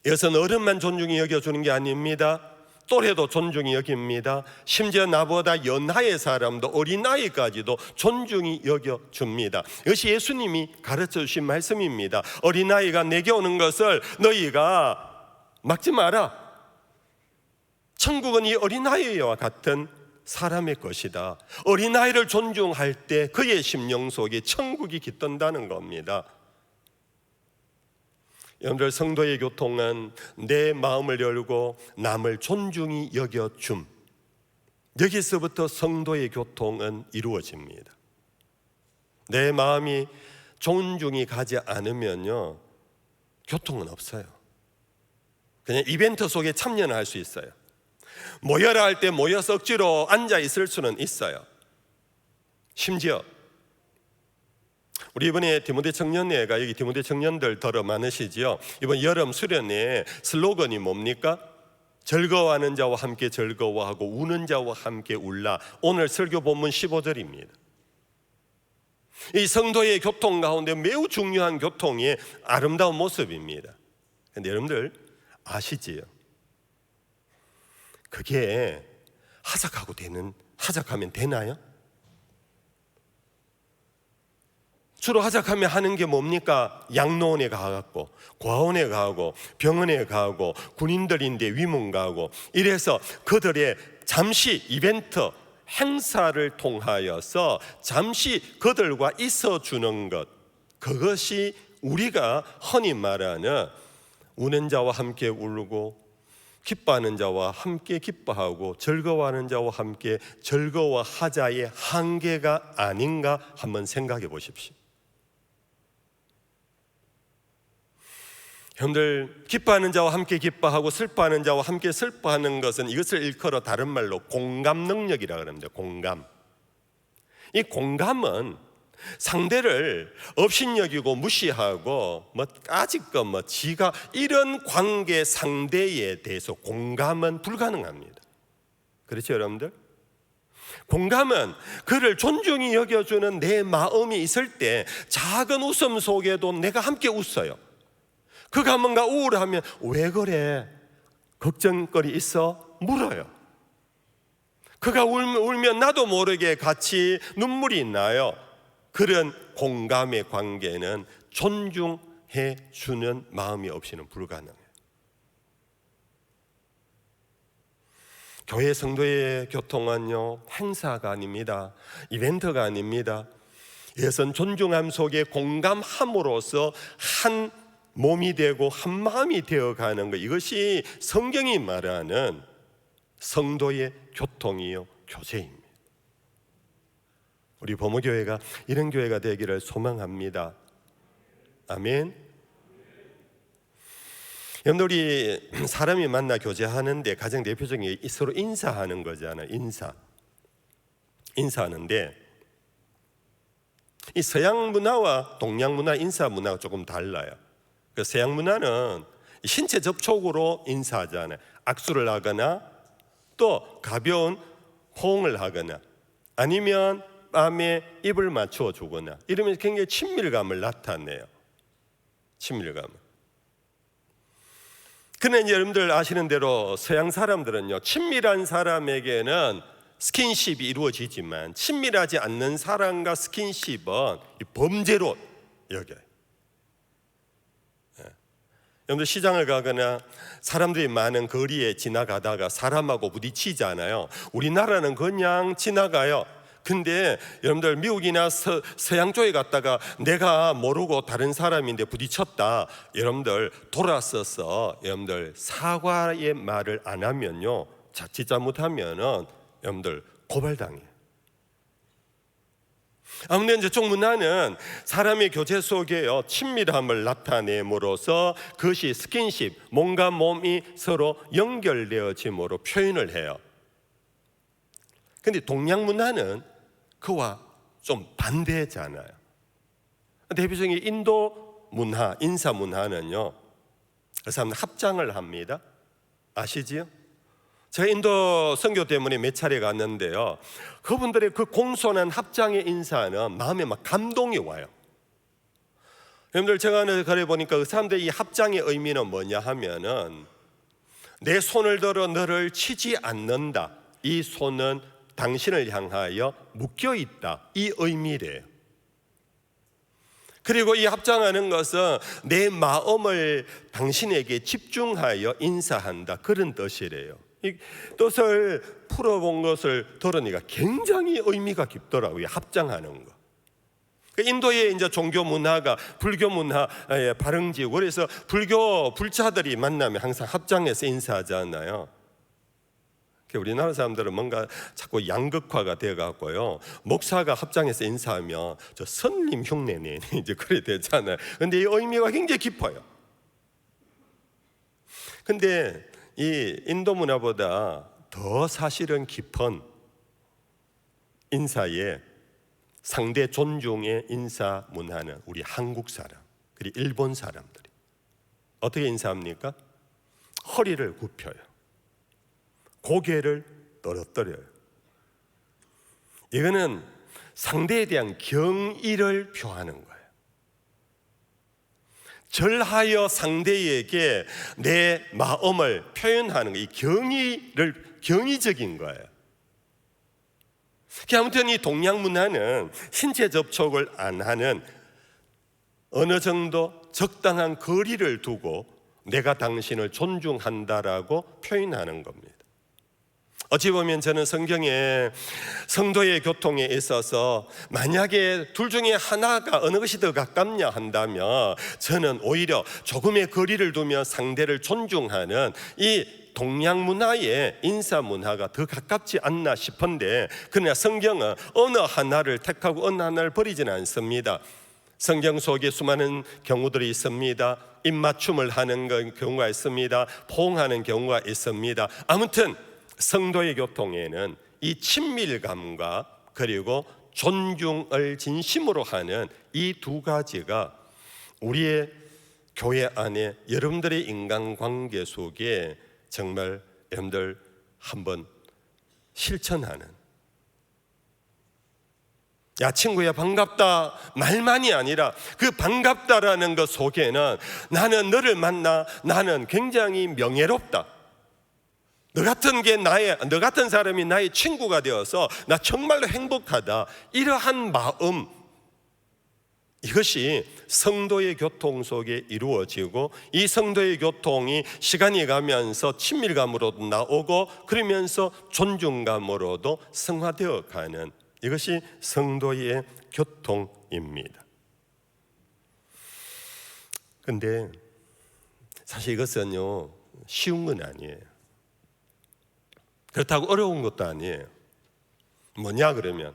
이것은 어른만 존중히 여겨주는 게 아닙니다. 또래도 존중히 여깁니다. 심지어 나보다 연하의 사람도 어린아이까지도 존중히 여겨줍니다. 이것이 예수님이 가르쳐 주신 말씀입니다. 어린아이가 내게 오는 것을 너희가 막지 마라. 천국은 이 어린아이와 같은 사람의 것이다. 어린아이를 존중할 때 그의 심령 속에 천국이 깃든다는 겁니다. 여러분들, 성도의 교통은 내 마음을 열고 남을 존중히 여겨줌, 여기서부터 성도의 교통은 이루어집니다. 내 마음이 존중이 가지 않으면요, 교통은 없어요. 그냥 이벤트 속에 참여는 할 수 있어요. 모여라 할 때 모여서 억지로 앉아 있을 수는 있어요. 심지어 우리 이번에 디모데 청년회가, 여기 디모데 청년들 더러 많으시지요. 이번 여름 수련회 슬로건이 뭡니까? 즐거워하는 자와 함께 즐거워하고 우는 자와 함께 울라. 오늘 설교 본문 15절입니다. 이 성도의 교통 가운데 매우 중요한 교통의 아름다운 모습입니다. 그런데 여러분들 아시지요? 그게 하작하면 되나요? 주로 하작하면 하는 게 뭡니까? 양로원에 가갖고 고아원에 가고 병원에 가고 군인들인데 위문 가고 이래서 그들의 잠시 이벤트 행사를 통하여서 잠시 그들과 있어주는 것, 그것이 우리가 흔히 말하는 우는 자와 함께 울고 기뻐하는 자와 함께 기뻐하고 즐거워하는 자와 함께 즐거워하자의 한계가 아닌가 한번 생각해 보십시오. 형들, 기뻐하는 자와 함께 기뻐하고 슬퍼하는 자와 함께 슬퍼하는 것은 이것을 일컬어 다른 말로 공감 능력이라고 합니다. 공감. 이 공감은 상대를 업신여기고 무시하고 까짓것 지가 이런 관계 상대에 대해서 공감은 불가능합니다. 그렇죠, 여러분들? 공감은 그를 존중히 여겨주는 내 마음이 있을 때 작은 웃음 속에도 내가 함께 웃어요. 그가 뭔가 우울하면 왜 그래? 걱정거리 있어? 물어요. 그가 울면 나도 모르게 같이 눈물이 나요. 그런 공감의 관계는 존중해 주는 마음이 없이는 불가능해요. 교회 성도의 교통은요, 행사가 아닙니다. 이벤트가 아닙니다. 예선 존중함 속에 공감함으로써 한 몸이 되고 한 마음이 되어가는 것, 이것이 성경이 말하는 성도의 교통이요, 교제입니다. 우리 범어교회가 이런 교회가 되기를 소망합니다. 아멘. 여러분들, 우리 사람이 만나 교제하는데 가장 대표적인 게 서로 인사하는 거잖아요. 인사하는데 이 서양 문화와 동양 문화 인사 문화가 조금 달라요. 그 서양 문화는 신체 접촉으로 인사하잖아요. 악수를 하거나 또 가벼운 호응을 하거나 아니면 뺨에 입을 맞추어 주거나 이러면서 굉장히 친밀감을 나타내요. 친밀감을. 그런데 여러분들 아시는 대로 서양 사람들은요, 친밀한 사람에게는 스킨십이 이루어지지만 친밀하지 않는 사람과 스킨십은 범죄로 여겨요. 여러분들 시장을 가거나 사람들이 많은 거리에 지나가다가 사람하고 부딪히잖아요. 우리나라는 그냥 지나가요. 근데 여러분들 미국이나 서양 쪽에 갔다가 내가 모르고 다른 사람인데 부딪혔다. 여러분들 돌아서서 여러분들 사과의 말을 안 하면요, 자칫 잘못하면은 여러분들 고발당해요. 아무튼 저쪽 문화는 사람의 교제 속에요, 친밀함을 나타내므로써 그것이 스킨십, 몸과 몸이 서로 연결되어짐으로 표현을 해요. 근데 동양 문화는 그와 좀 반대잖아요. 대표적인 인도 문화, 인사 문화는요, 그 사람들 합장을 합니다. 아시지요? 제가 인도 선교 때문에 몇 차례 갔는데요, 그분들의 그 공손한 합장의 인사는 마음에 막 감동이 와요. 여러분들, 제가 그래 보니까 그 사람들의 이 합장의 의미는 뭐냐 하면은 내 손을 들어 너를 치지 않는다. 이 손은 당신을 향하여 묶여 있다. 이 의미래요. 그리고 이 합장하는 것은 내 마음을 당신에게 집중하여 인사한다. 그런 뜻이래요. 이 뜻을 풀어본 것을 들으니까 굉장히 의미가 깊더라고요. 합장하는 거. 인도의 이제 종교 문화가 불교 문화의 발흥지고, 그래서 불교 불자들이 만나면 항상 합장해서 인사하잖아요. 우리나라 사람들은 뭔가 자꾸 양극화가 되어갖고요, 목사가 합장해서 인사하면 저 선림 흉내내 이제 그래 되잖아요. 근데 이 의미가 굉장히 깊어요. 근데 이 인도 문화보다 더 사실은 깊은 인사의 상대 존중의 인사 문화는 우리 한국 사람, 그리고 일본 사람들이 어떻게 인사합니까? 허리를 굽혀요. 고개를 떨어뜨려요. 이거는 상대에 대한 경의를 표하는 거예요. 절하여 상대에게 내 마음을 표현하는 거, 이 경의적인 거예요. 아무튼 이 동양 문화는 신체 접촉을 안 하는 어느 정도 적당한 거리를 두고 내가 당신을 존중한다라고 표현하는 겁니다. 어찌 보면 저는 성경에 성도의 교통에 있어서 만약에 둘 중에 하나가 어느 것이 더 가깝냐 한다면 저는 오히려 조금의 거리를 두며 상대를 존중하는 이 동양 문화의 인사 문화가 더 가깝지 않나 싶은데, 그러나 성경은 어느 하나를 택하고 어느 하나를 버리지는 않습니다. 성경 속에 수많은 경우들이 있습니다. 입맞춤을 하는 경우가 있습니다. 포옹하는 경우가 있습니다. 아무튼 성도의 교통에는 이 친밀감과 그리고 존중을 진심으로 하는 이 두 가지가 우리의 교회 안에 여러분들의 인간관계 속에 정말 여러분들 한번 실천하는, 야 친구야 반갑다 말만이 아니라 그 반갑다라는 것 속에는 나는 너를 만나 나는 굉장히 명예롭다, 너 같은 사람이 나의 친구가 되어서 나 정말로 행복하다, 이러한 마음, 이것이 성도의 교통 속에 이루어지고 이 성도의 교통이 시간이 가면서 친밀감으로도 나오고 그러면서 존중감으로도 성화되어 가는, 이것이 성도의 교통입니다. 근데 사실 이것은요 쉬운 건 아니에요. 그렇다고 어려운 것도 아니에요. 뭐냐 그러면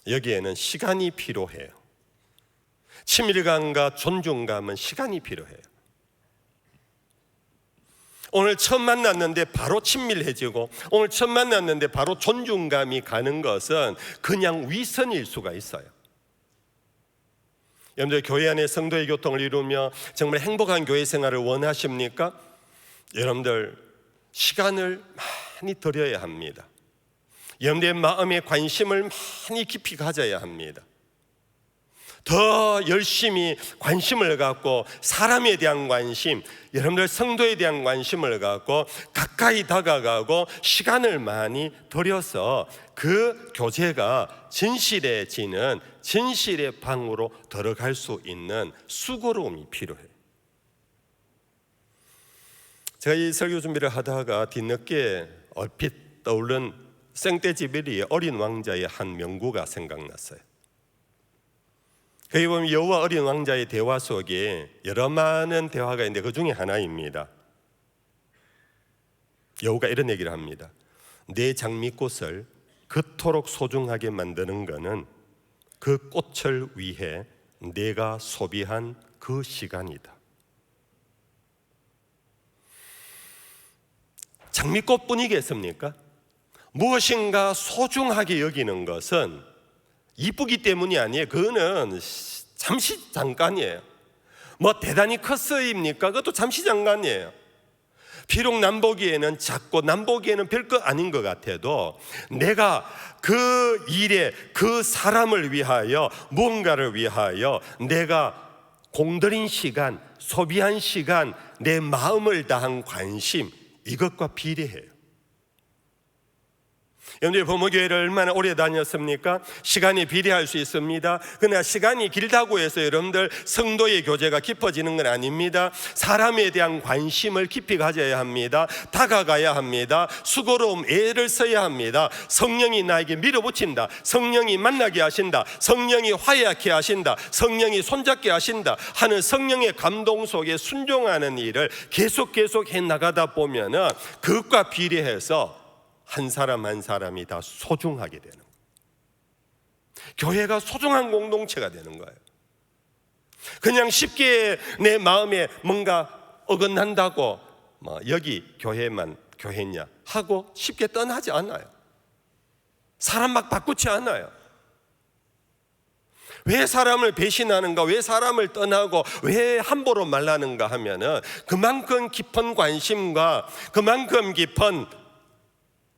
여기에는 시간이 필요해요. 친밀감과 존중감은 시간이 필요해요. 오늘 처음 만났는데 바로 친밀해지고 오늘 처음 만났는데 바로 존중감이 가는 것은 그냥 위선일 수가 있어요. 여러분들 교회 안에 성도의 교통을 이루며 정말 행복한 교회 생활을 원하십니까? 여러분들 시간을 많이 들여야 합니다. 여러분들의 마음에 관심을 많이 깊이 가져야 합니다. 더 열심히 관심을 갖고 사람에 대한 관심, 여러분들 성도에 대한 관심을 갖고 가까이 다가가고 시간을 많이 들여서 그 교제가 진실해지는 진실의 방으로 들어갈 수 있는 수고로움이 필요해요. 제가 이 설교 준비를 하다가 뒤늦게 얼핏 떠오른 생떼지베리의 어린 왕자의 한 명구가 생각났어요. 거기 보면 여우와 어린 왕자의 대화 속에 여러 많은 대화가 있는데 그 중에 하나입니다. 여우가 이런 얘기를 합니다. 내 장미꽃을 그토록 소중하게 만드는 것은 그 꽃을 위해 내가 소비한 그 시간이다. 장미꽃뿐이겠습니까? 무엇인가 소중하게 여기는 것은 이쁘기 때문이 아니에요. 그거는 잠시 잠깐이에요. 뭐 대단히 컸어입니까? 그것도 잠시 잠깐이에요. 비록 남 보기에는 작고 남 보기에는 별거 아닌 것 같아도 내가 그 일에 그 사람을 위하여 무언가를 위하여 내가 공들인 시간, 소비한 시간, 내 마음을 다한 관심, 이것과 비례해요. 여러분들 부모교회를 얼마나 오래 다녔습니까? 시간이 비례할 수 있습니다. 그러나 시간이 길다고 해서 여러분들 성도의 교제가 깊어지는 건 아닙니다. 사람에 대한 관심을 깊이 가져야 합니다. 다가가야 합니다. 수고로움 애를 써야 합니다. 성령이 나에게 밀어붙인다, 성령이 만나게 하신다, 성령이 화해하게 하신다, 성령이 손잡게 하신다 하는 성령의 감동 속에 순종하는 일을 계속 해나가다 보면은 그것과 비례해서 한 사람 한 사람이 다 소중하게 되는 거예요. 교회가 소중한 공동체가 되는 거예요. 그냥 쉽게 내 마음에 뭔가 어긋난다고 여기 교회만 교회냐 하고 쉽게 떠나지 않아요. 사람 막 바꾸지 않아요. 왜 사람을 배신하는가, 왜 사람을 떠나고 왜 함부로 말하는가 하면은 그만큼 깊은 관심과 그만큼 깊은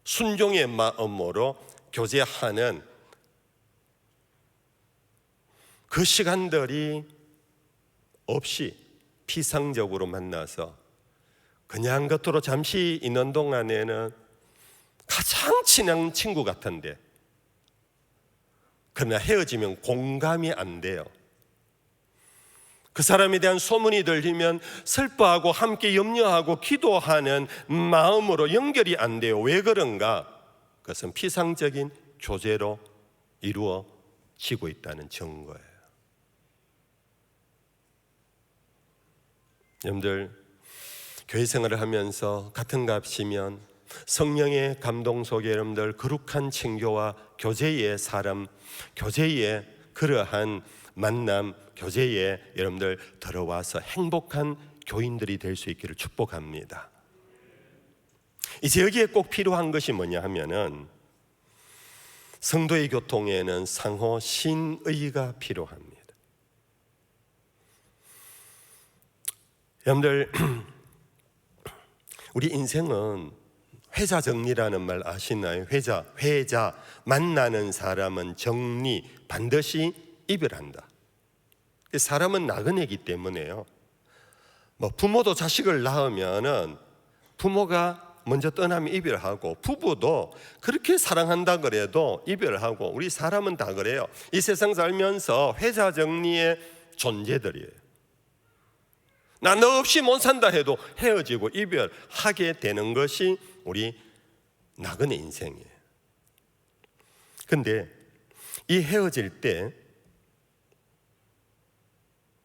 순종의 마음으로 교제하는 그 시간들이 없이 피상적으로 만나서 그냥 겉으로 잠시 있는 동안에는 가장 친한 친구 같은데 그러나 헤어지면 공감이 안 돼요. 그 사람에 대한 소문이 들리면 슬퍼하고 함께 염려하고 기도하는 마음으로 연결이 안 돼요. 왜 그런가? 그것은 피상적인 교제로 이루어지고 있다는 증거예요. 여러분들, 교회 생활을 하면서 같은 값이면 성령의 감동 속에 여러분들 거룩한 친교와 교제의 사람, 교제의 그러한 만남, 교제에 여러분들 들어와서 행복한 교인들이 될 수 있기를 축복합니다. 이제 여기에 꼭 필요한 것이 뭐냐 하면은 성도의 교통에는 상호 신의가 필요합니다. 여러분들, 우리 인생은 회자 정리라는 말 아시나요? 회자 만나는 사람은 정리, 반드시 이별한다. 사람은 나그네이기 때문에요. 부모도 자식을 낳으면은 부모가 먼저 떠나면 이별하고, 부부도 그렇게 사랑한다 그래도 이별하고, 우리 사람은 다 그래요. 이 세상 살면서 회자 정리의 존재들이에요. 나 너 없이 못 산다 해도 헤어지고 이별하게 되는 것이 우리 나그네 인생이에요. 근데 이 헤어질 때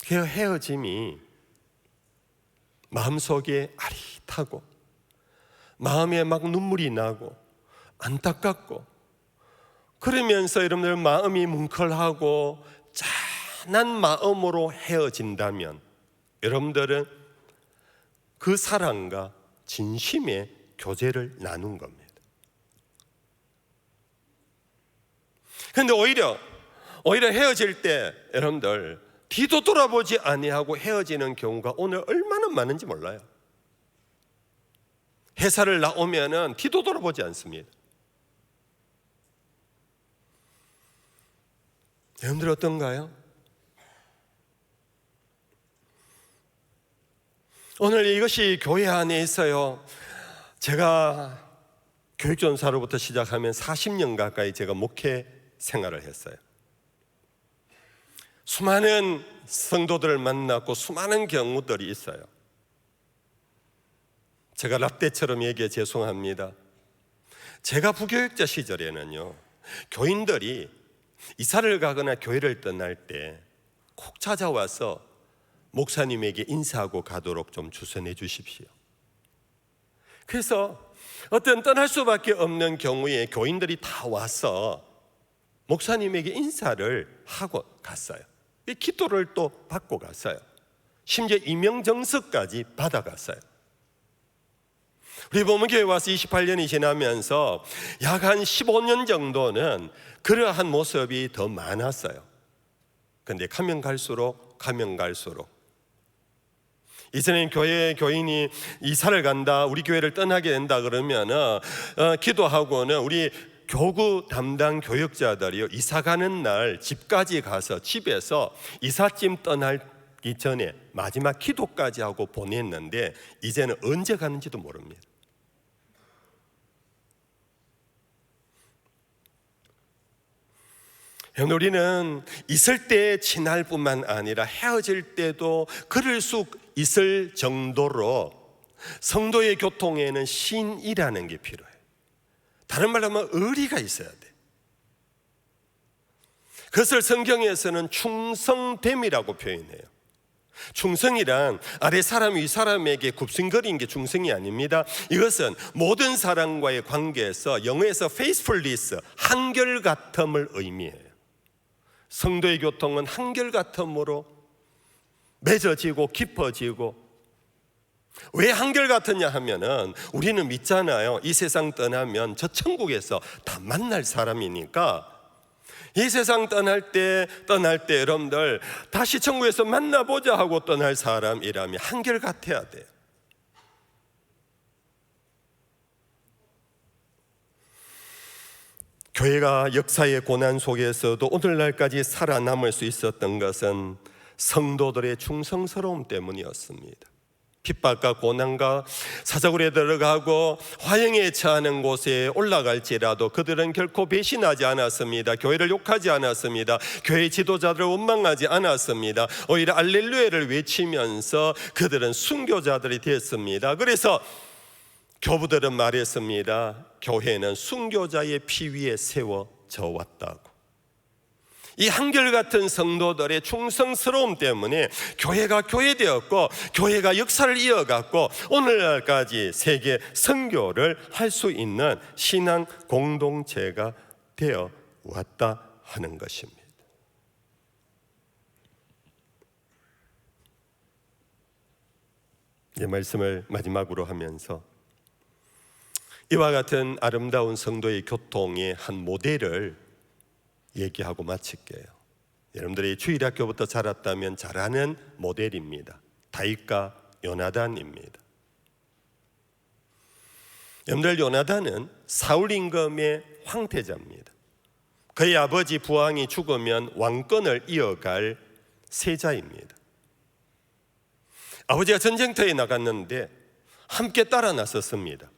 그 헤어짐이 마음속에 아릿하고 마음에 막 눈물이 나고 안타깝고, 그러면서 여러분들 마음이 뭉클하고 짠한 마음으로 헤어진다면 여러분들은 그 사랑과 진심의 교제를 나눈 겁니다. 그런데 오히려 헤어질 때 여러분들 뒤도 돌아보지 아니하고 헤어지는 경우가 오늘 얼마나 많은지 몰라요. 회사를 나오면은 뒤도 돌아보지 않습니다. 여러분들 어떤가요? 오늘 이것이 교회 안에 있어요. 제가 교육전사로부터 시작하면 40년 가까이 제가 목회 생활을 했어요. 수많은 성도들을 만났고 수많은 경우들이 있어요. 제가 라떼처럼 얘기해 죄송합니다. 제가 부교육자 시절에는요, 교인들이 이사를 가거나 교회를 떠날 때 꼭 찾아와서 목사님에게 인사하고 가도록 좀 주선해 주십시오. 그래서 어떤 떠날 수밖에 없는 경우에 교인들이 다 와서 목사님에게 인사를 하고 갔어요. 기도를 또 받고 갔어요. 심지어 임명정서까지 받아갔어요. 우리 보문교회 와서 28년이 지나면서 약 한 15년 정도는 그러한 모습이 더 많았어요. 그런데 가면 갈수록 이제는 교인이 이사를 간다, 우리 교회를 떠나게 된다 그러면 기도하고는 우리 교구 담당 교역자들이요, 이사 가는 날 집까지 가서 집에서 이삿짐 떠나기 전에 마지막 기도까지 하고 보냈는데 이제는 언제 가는지도 모릅니다. 우리는 있을 때 친할 뿐만 아니라 헤어질 때도 그럴 수 있을 정도로 성도의 교통에는 신이라는 게 필요해요. 다른 말로 하면 의리가 있어야 돼. 그것을 성경에서는 충성됨이라고 표현해요. 충성이란 아래 사람이 위 사람에게 굽신거리는 게 충성이 아닙니다. 이것은 모든 사람과의 관계에서 영어에서 faithfulness, 한결같음을 의미해요. 성도의 교통은 한결같음으로 맺어지고 깊어지고, 왜 한결같으냐 하면은 우리는 믿잖아요. 이 세상 떠나면 저 천국에서 다 만날 사람이니까 이 세상 떠날 때 여러분들 다시 천국에서 만나보자 하고 떠날 사람이라면 한결같아야 돼요. 교회가 역사의 고난 속에서도 오늘날까지 살아남을 수 있었던 것은 성도들의 충성스러움 때문이었습니다. 핍박과 고난과 사자굴에 들어가고 화형에 처하는 곳에 올라갈지라도 그들은 결코 배신하지 않았습니다. 교회를 욕하지 않았습니다. 교회 지도자들을 원망하지 않았습니다. 오히려 알렐루야를 외치면서 그들은 순교자들이 됐습니다. 그래서 교부들은 말했습니다. 교회는 순교자의 피 위에 세워져 왔다고. 이 한결같은 성도들의 충성스러움 때문에 교회가 교회되었고 교회가 역사를 이어갔고 오늘날까지 세계 선교를 할 수 있는 신앙 공동체가 되어 왔다 하는 것입니다. 이 말씀을 마지막으로 하면서 이와 같은 아름다운 성도의 교통의 한 모델을 얘기하고 마칠게요. 여러분들이 주일학교부터 자랐다면 잘 아는 모델입니다. 다윗과 요나단입니다. 여러분들, 요나단은 사울 임금의 황태자입니다. 그의 아버지 부왕이 죽으면 왕권을 이어갈 세자입니다. 아버지가 전쟁터에 나갔는데 함께 따라 나섰습니다.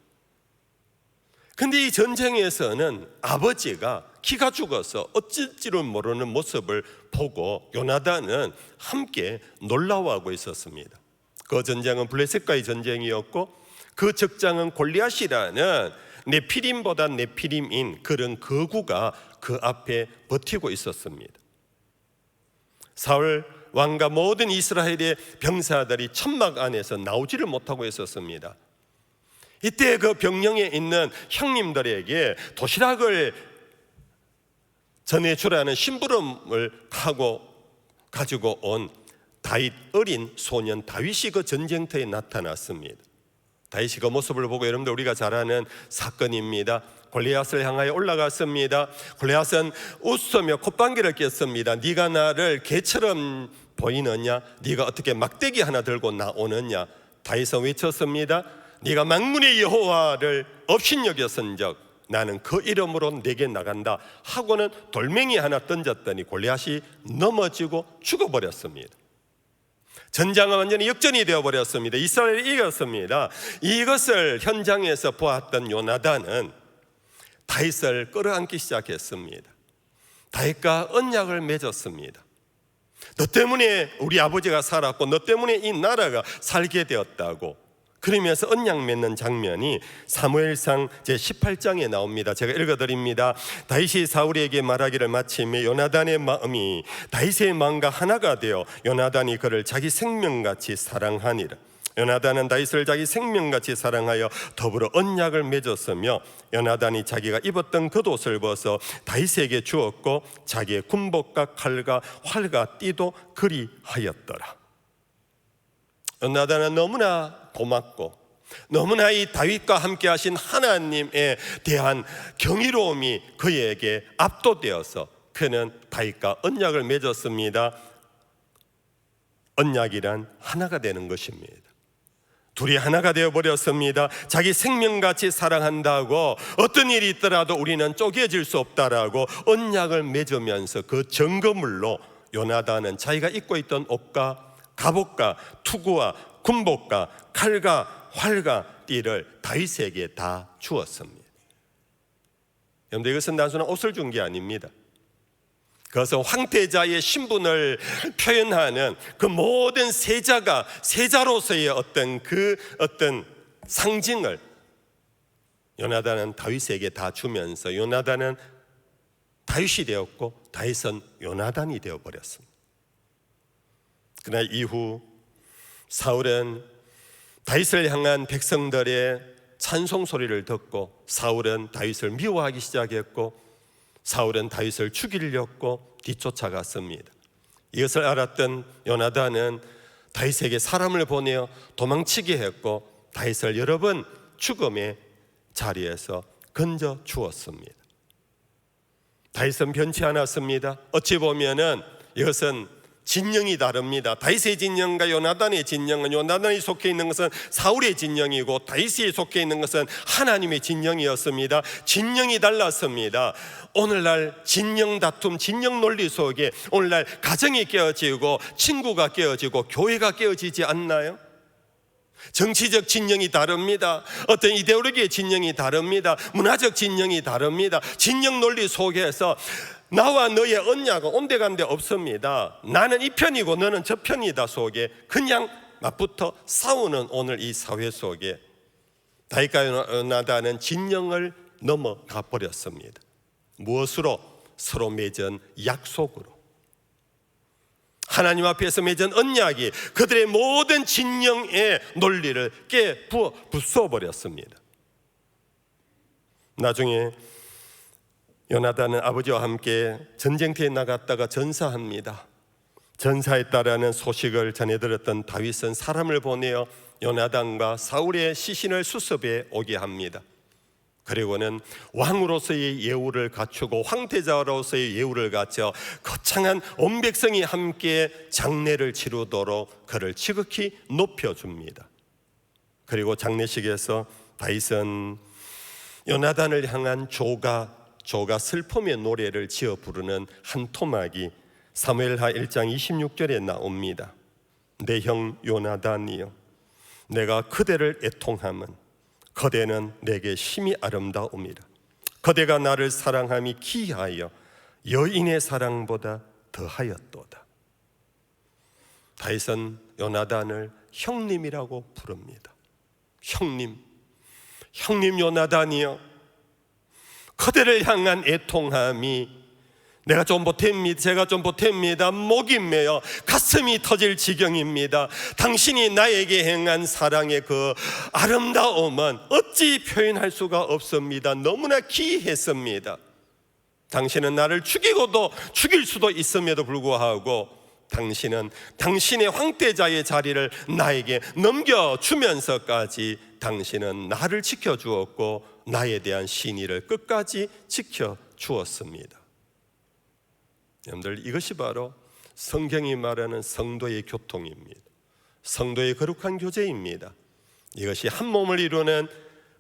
근데 이 전쟁에서는 아버지가 기가 죽어서 어쩔 줄을 모르는 모습을 보고 요나단은 함께 놀라워하고 있었습니다. 그 전쟁은 블레셋과의 전쟁이었고 그 적장은 골리앗이라는 네피림보다 네피림인 그런 거구가 그 앞에 버티고 있었습니다. 사울 왕과 모든 이스라엘의 병사들이 천막 안에서 나오지를 못하고 있었습니다. 이때 그 병영에 있는 형님들에게 도시락을 전해주라는 심부름을 가지고 온 다윗 어린 소년 다윗이 그 전쟁터에 나타났습니다. 다윗이 그 모습을 보고 여러분들 우리가 잘 아는 사건입니다. 골리앗을 향하여 올라갔습니다. 골리앗은 웃으며 콧방귀를 꼈습니다. 네가 나를 개처럼 보이느냐? 네가 어떻게 막대기 하나 들고 나오느냐? 다윗은 외쳤습니다. 네가 만군의 여호와를 업신여겼은즉 나는 그 이름으로 내게 나간다 하고는 돌멩이 하나 던졌더니 골리앗이 넘어지고 죽어버렸습니다. 전장은 완전히 역전이 되어버렸습니다. 이스라엘이 이겼습니다. 이것을 현장에서 보았던 요나단은 다윗을 끌어안기 시작했습니다. 다윗과 언약을 맺었습니다. 너 때문에 우리 아버지가 살았고 너 때문에 이 나라가 살게 되었다고 그러면서 언약 맺는 장면이 사무엘상 제18장에 나옵니다. 제가 읽어드립니다. 다윗이 사울에게 말하기를 마치며 요나단의 마음이 다윗의 마음과 하나가 되어 요나단이 그를 자기 생명같이 사랑하니라. 요나단은 다윗을 자기 생명같이 사랑하여 더불어 언약을 맺었으며 요나단이 자기가 입었던 겉옷을 벗어 다윗에게 주었고 자기의 군복과 칼과 활과 띠도 그리하였더라. 요나단은 너무나 고맙고 너무나 이 다윗과 함께 하신 하나님에 대한 경이로움이 그에게 압도되어서 그는 다윗과 언약을 맺었습니다. 언약이란 하나가 되는 것입니다. 둘이 하나가 되어버렸습니다. 자기 생명같이 사랑한다고 어떤 일이 있더라도 우리는 쪼개질 수 없다라고 언약을 맺으면서 그 증거물로 요나단은 자기가 입고 있던 옷과 갑옷과 투구와 군복과 칼과 활과 띠를 다윗에게 다 주었습니다. 여러분들, 이것은 단순한 옷을 준 게 아닙니다. 그것은 황태자의 신분을 표현하는 그 모든 세자로서의 어떤 상징을 요나단은 다윗에게 다 주면서 요나단은 다윗이 되었고 다윗은 요나단이 되어버렸습니다. 그러나 이후 사울은 다윗을 향한 백성들의 찬송 소리를 듣고 사울은 다윗을 미워하기 시작했고 사울은 다윗을 죽이려고 뒤쫓아갔습니다. 이것을 알았던 요나단은 다윗에게 사람을 보내어 도망치게 했고 다윗을 여러 번 죽음의 자리에서 건져 주었습니다. 다윗은 변치 않았습니다. 어찌 보면은 이것은 진영이 다릅니다. 다윗의 진영과 요나단의 진영은 요나단이 속해 있는 것은 사울의 진영이고 다윗이 속해 있는 것은 하나님의 진영이었습니다. 진영이 달랐습니다. 오늘날 진영 다툼, 진영 논리 속에 오늘날 가정이 깨어지고 친구가 깨어지고 교회가 깨어지지 않나요? 정치적 진영이 다릅니다. 어떤 이데올로기의 진영이 다릅니다. 문화적 진영이 다릅니다. 진영 논리 속에서 나와 너의 언냐가 온데간데 없습니다. 나는 이 편이고 너는 저 편이다 속에 그냥 맞붙어 싸우는 오늘 이 사회 속에 다윗과 요나단은 진영을 넘어가 버렸습니다. 무엇으로? 서로 맺은 약속으로. 하나님 앞에서 맺은 언약이 그들의 모든 진영의 논리를 부숴버렸습니다. 나중에 요나단은 아버지와 함께 전쟁터에 나갔다가 전사합니다. 전사했다라는 소식을 전해 들었던 다윗은 사람을 보내어 요나단과 사울의 시신을 수습해 오게 합니다. 그리고는 왕으로서의 예우를 갖추고 황태자로서의 예우를 갖춰 거창한 온 백성이 함께 장례를 치르도록 그를 지극히 높여줍니다. 그리고 장례식에서 다윗은 요나단을 향한 조가 슬픔의 노래를 지어 부르는 한 토막이 사무엘하 1장 26절에 나옵니다. 내 형 요나단이여, 내가 그대를 애통함은 그대는 내게 심히 아름다움이라. 그대가 나를 사랑함이 기하여 여인의 사랑보다 더하였도다. 다윗은 요나단을 형님이라고 부릅니다. 형님 요나단이여, 그대를 향한 애통함이 내가 좀 보탭니다. 제가 좀 보탭니다. 목이 메어 가슴이 터질 지경입니다. 당신이 나에게 행한 사랑의 그 아름다움은 어찌 표현할 수가 없습니다. 너무나 기이했습니다. 당신은 나를 죽이고도 죽일 수도 있음에도 불구하고 당신은 당신의 황태자의 자리를 나에게 넘겨주면서까지 당신은 나를 지켜주었고 나에 대한 신의를 끝까지 지켜주었습니다. 여러분들, 이것이 바로 성경이 말하는 성도의 교통입니다. 성도의 거룩한 교제입니다. 이것이 한 몸을 이루는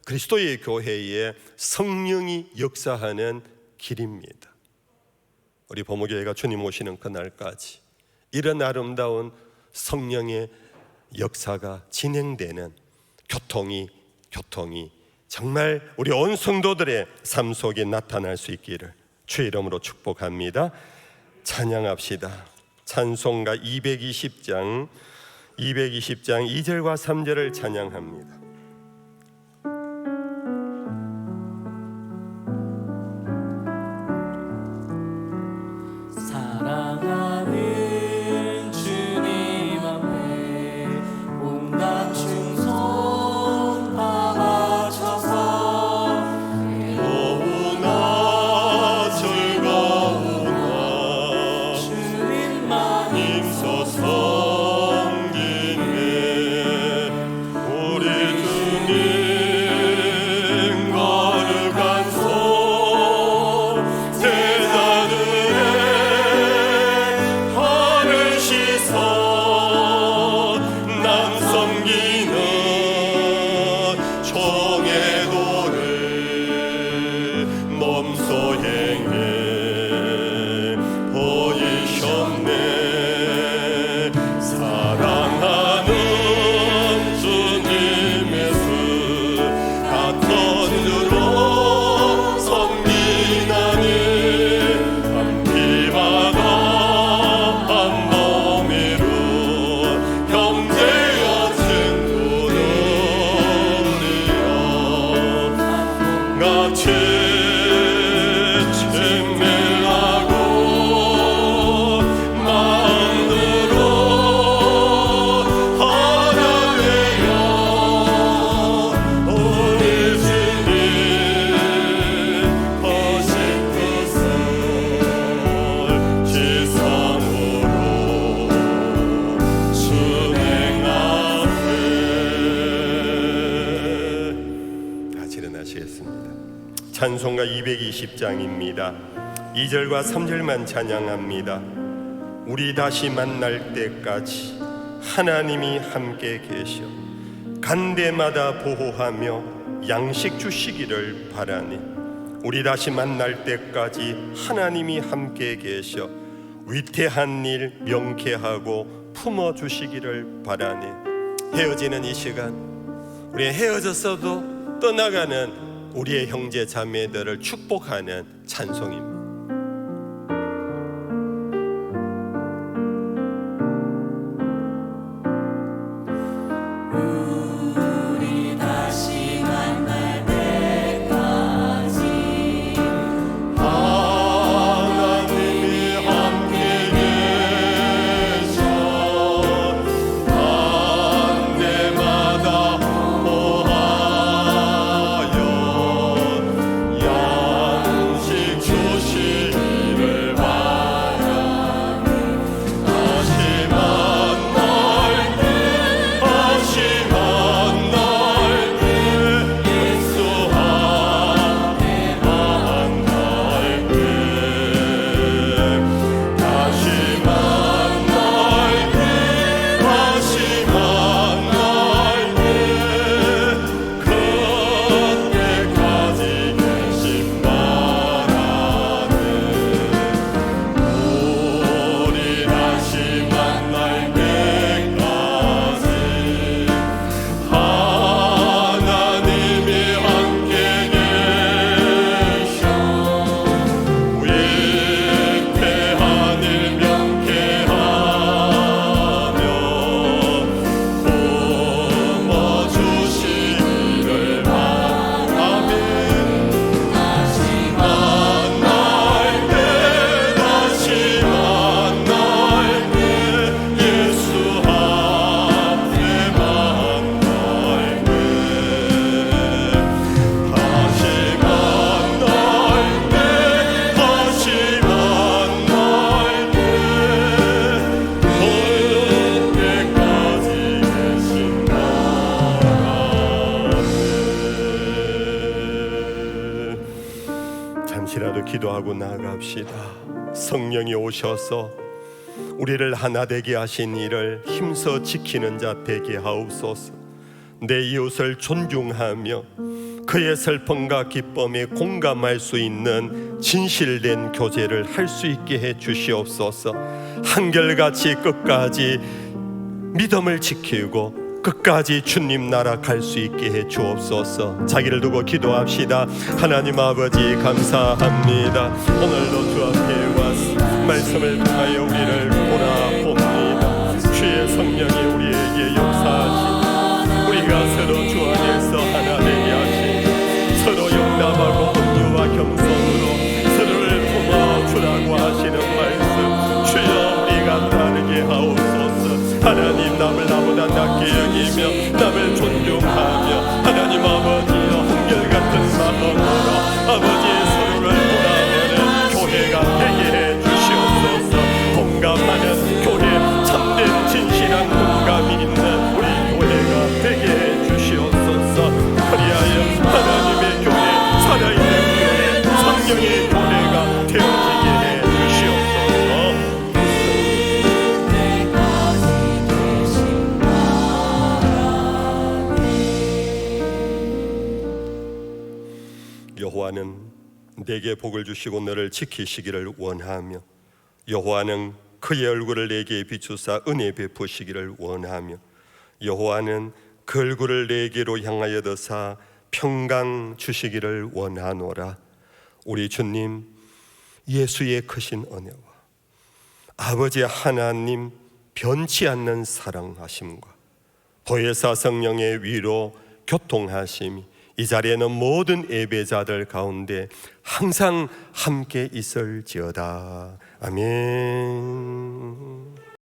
그리스도의 교회에 성령이 역사하는 길입니다. 우리 보목교회가 주님 오시는 그날까지 이런 아름다운 성령의 역사가 진행되는 교통이 정말 우리 온 성도들의 삶 속에 나타날 수 있기를 주의 이름으로 축복합니다. 찬양합시다. 찬송가 220장 2절과 3절을 찬양합니다. 사랑하는 주님 앞에 온갖 충성 다 바쳐서 너무나 즐거우나 주님만 임서 섬기네. 우리 주님 거룩한 손 제자들의 발을 씻어 남 섬기는 종의 도를 몸소 행해 보이셨네. 사랑하는 주님의 수 같은 주로 섬기나니 함께받아 한 몸이루 형제여 친구들이여 같이 친밀하고 마음으로 하나되어 우리 주님 하신 뜻을 지성으로 순행하세. 같이 일어나시겠습니다. 찬송가 220장입니다. 2절과 3절만 찬양합니다. 우리 다시 만날 때까지 하나님이 함께 계셔 간 데마다 보호하며 양식 주시기를 바라니. 우리 다시 만날 때까지 하나님이 함께 계셔 위태한 일 명쾌하고 품어주시기를 바라니. 헤어지는 이 시간, 우리 헤어졌어도 떠나가는 우리의 형제 자매들을 축복하는 찬송입니다. 우리 다시 만날 때까지 하나님이 함께 계셔 한 때마다 보하여 양식 주시기를 바라니 다시 만날 때 예수 앞에 만날게 다시 만날 때 그때까지 계신 바라네 우리 다시 만날 때까지 하나님이 함께 계셔 위태한 일 명쾌하며 품어주시기를 바라네 다시 만날 때 예수 앞에 만날게 다시 만날 때 그때까지 계신 바라네 잠시라도 기도하고 나아갑시다. 성령이 오셔서 우리를 하나 되게 하신 이를 힘써 지키는 자 되게 하옵소서. 내 이웃을 존중하며 그의 슬픔과 기쁨에 공감할 수 있는 진실된 교제를 할 수 있게 해 주시옵소서. 한결같이 끝까지 믿음을 지키고 끝까지 주님 나라 갈 수 있게 해 주옵소서. 자기를 두고 기도합시다. 하나님 아버지 감사합니다. 오늘도 주 앞에 와서 말씀을 통하여 우리를 돌아봅니다. 주의 성령이 우리에게 역사하시고 우리가 서로 주 안에서 하나 되게 하시고 서로 용납하고 온유와 겸손으로 서로를 품어주라고 하시는 말씀 주여 우리가 따르게 하옵소서. 하나님 남을 나보다 낮게 여기며 남을 존중하며 하나님 아버지여 한결같은 마음으로 아버지 서로를 돌아보는 교회가 되게 해 주시옵소서. 공감하는 교회 참된 진실한 공감이 있는 우리 교회가 되게 해 주시옵소서. 그리하여 하나님의 교회 살아있는 교회 성령의 교회가 되어지게 해 주시옵소서. 여호와는 내게 복을 주시고 너를 지키시기를 원하며 여호와는 그의 얼굴을 내게 비추사 은혜 베푸시기를 원하며 여호와는 그 얼굴을 내게로 향하여 드사 평강 주시기를 원하노라. 우리 주님 예수의 크신 은혜와 아버지 하나님 변치 않는 사랑하심과 보혜사 성령의 위로 교통하심이 이 자리에는 모든 예배자들 가운데 항상 함께 있을지어다. 아멘.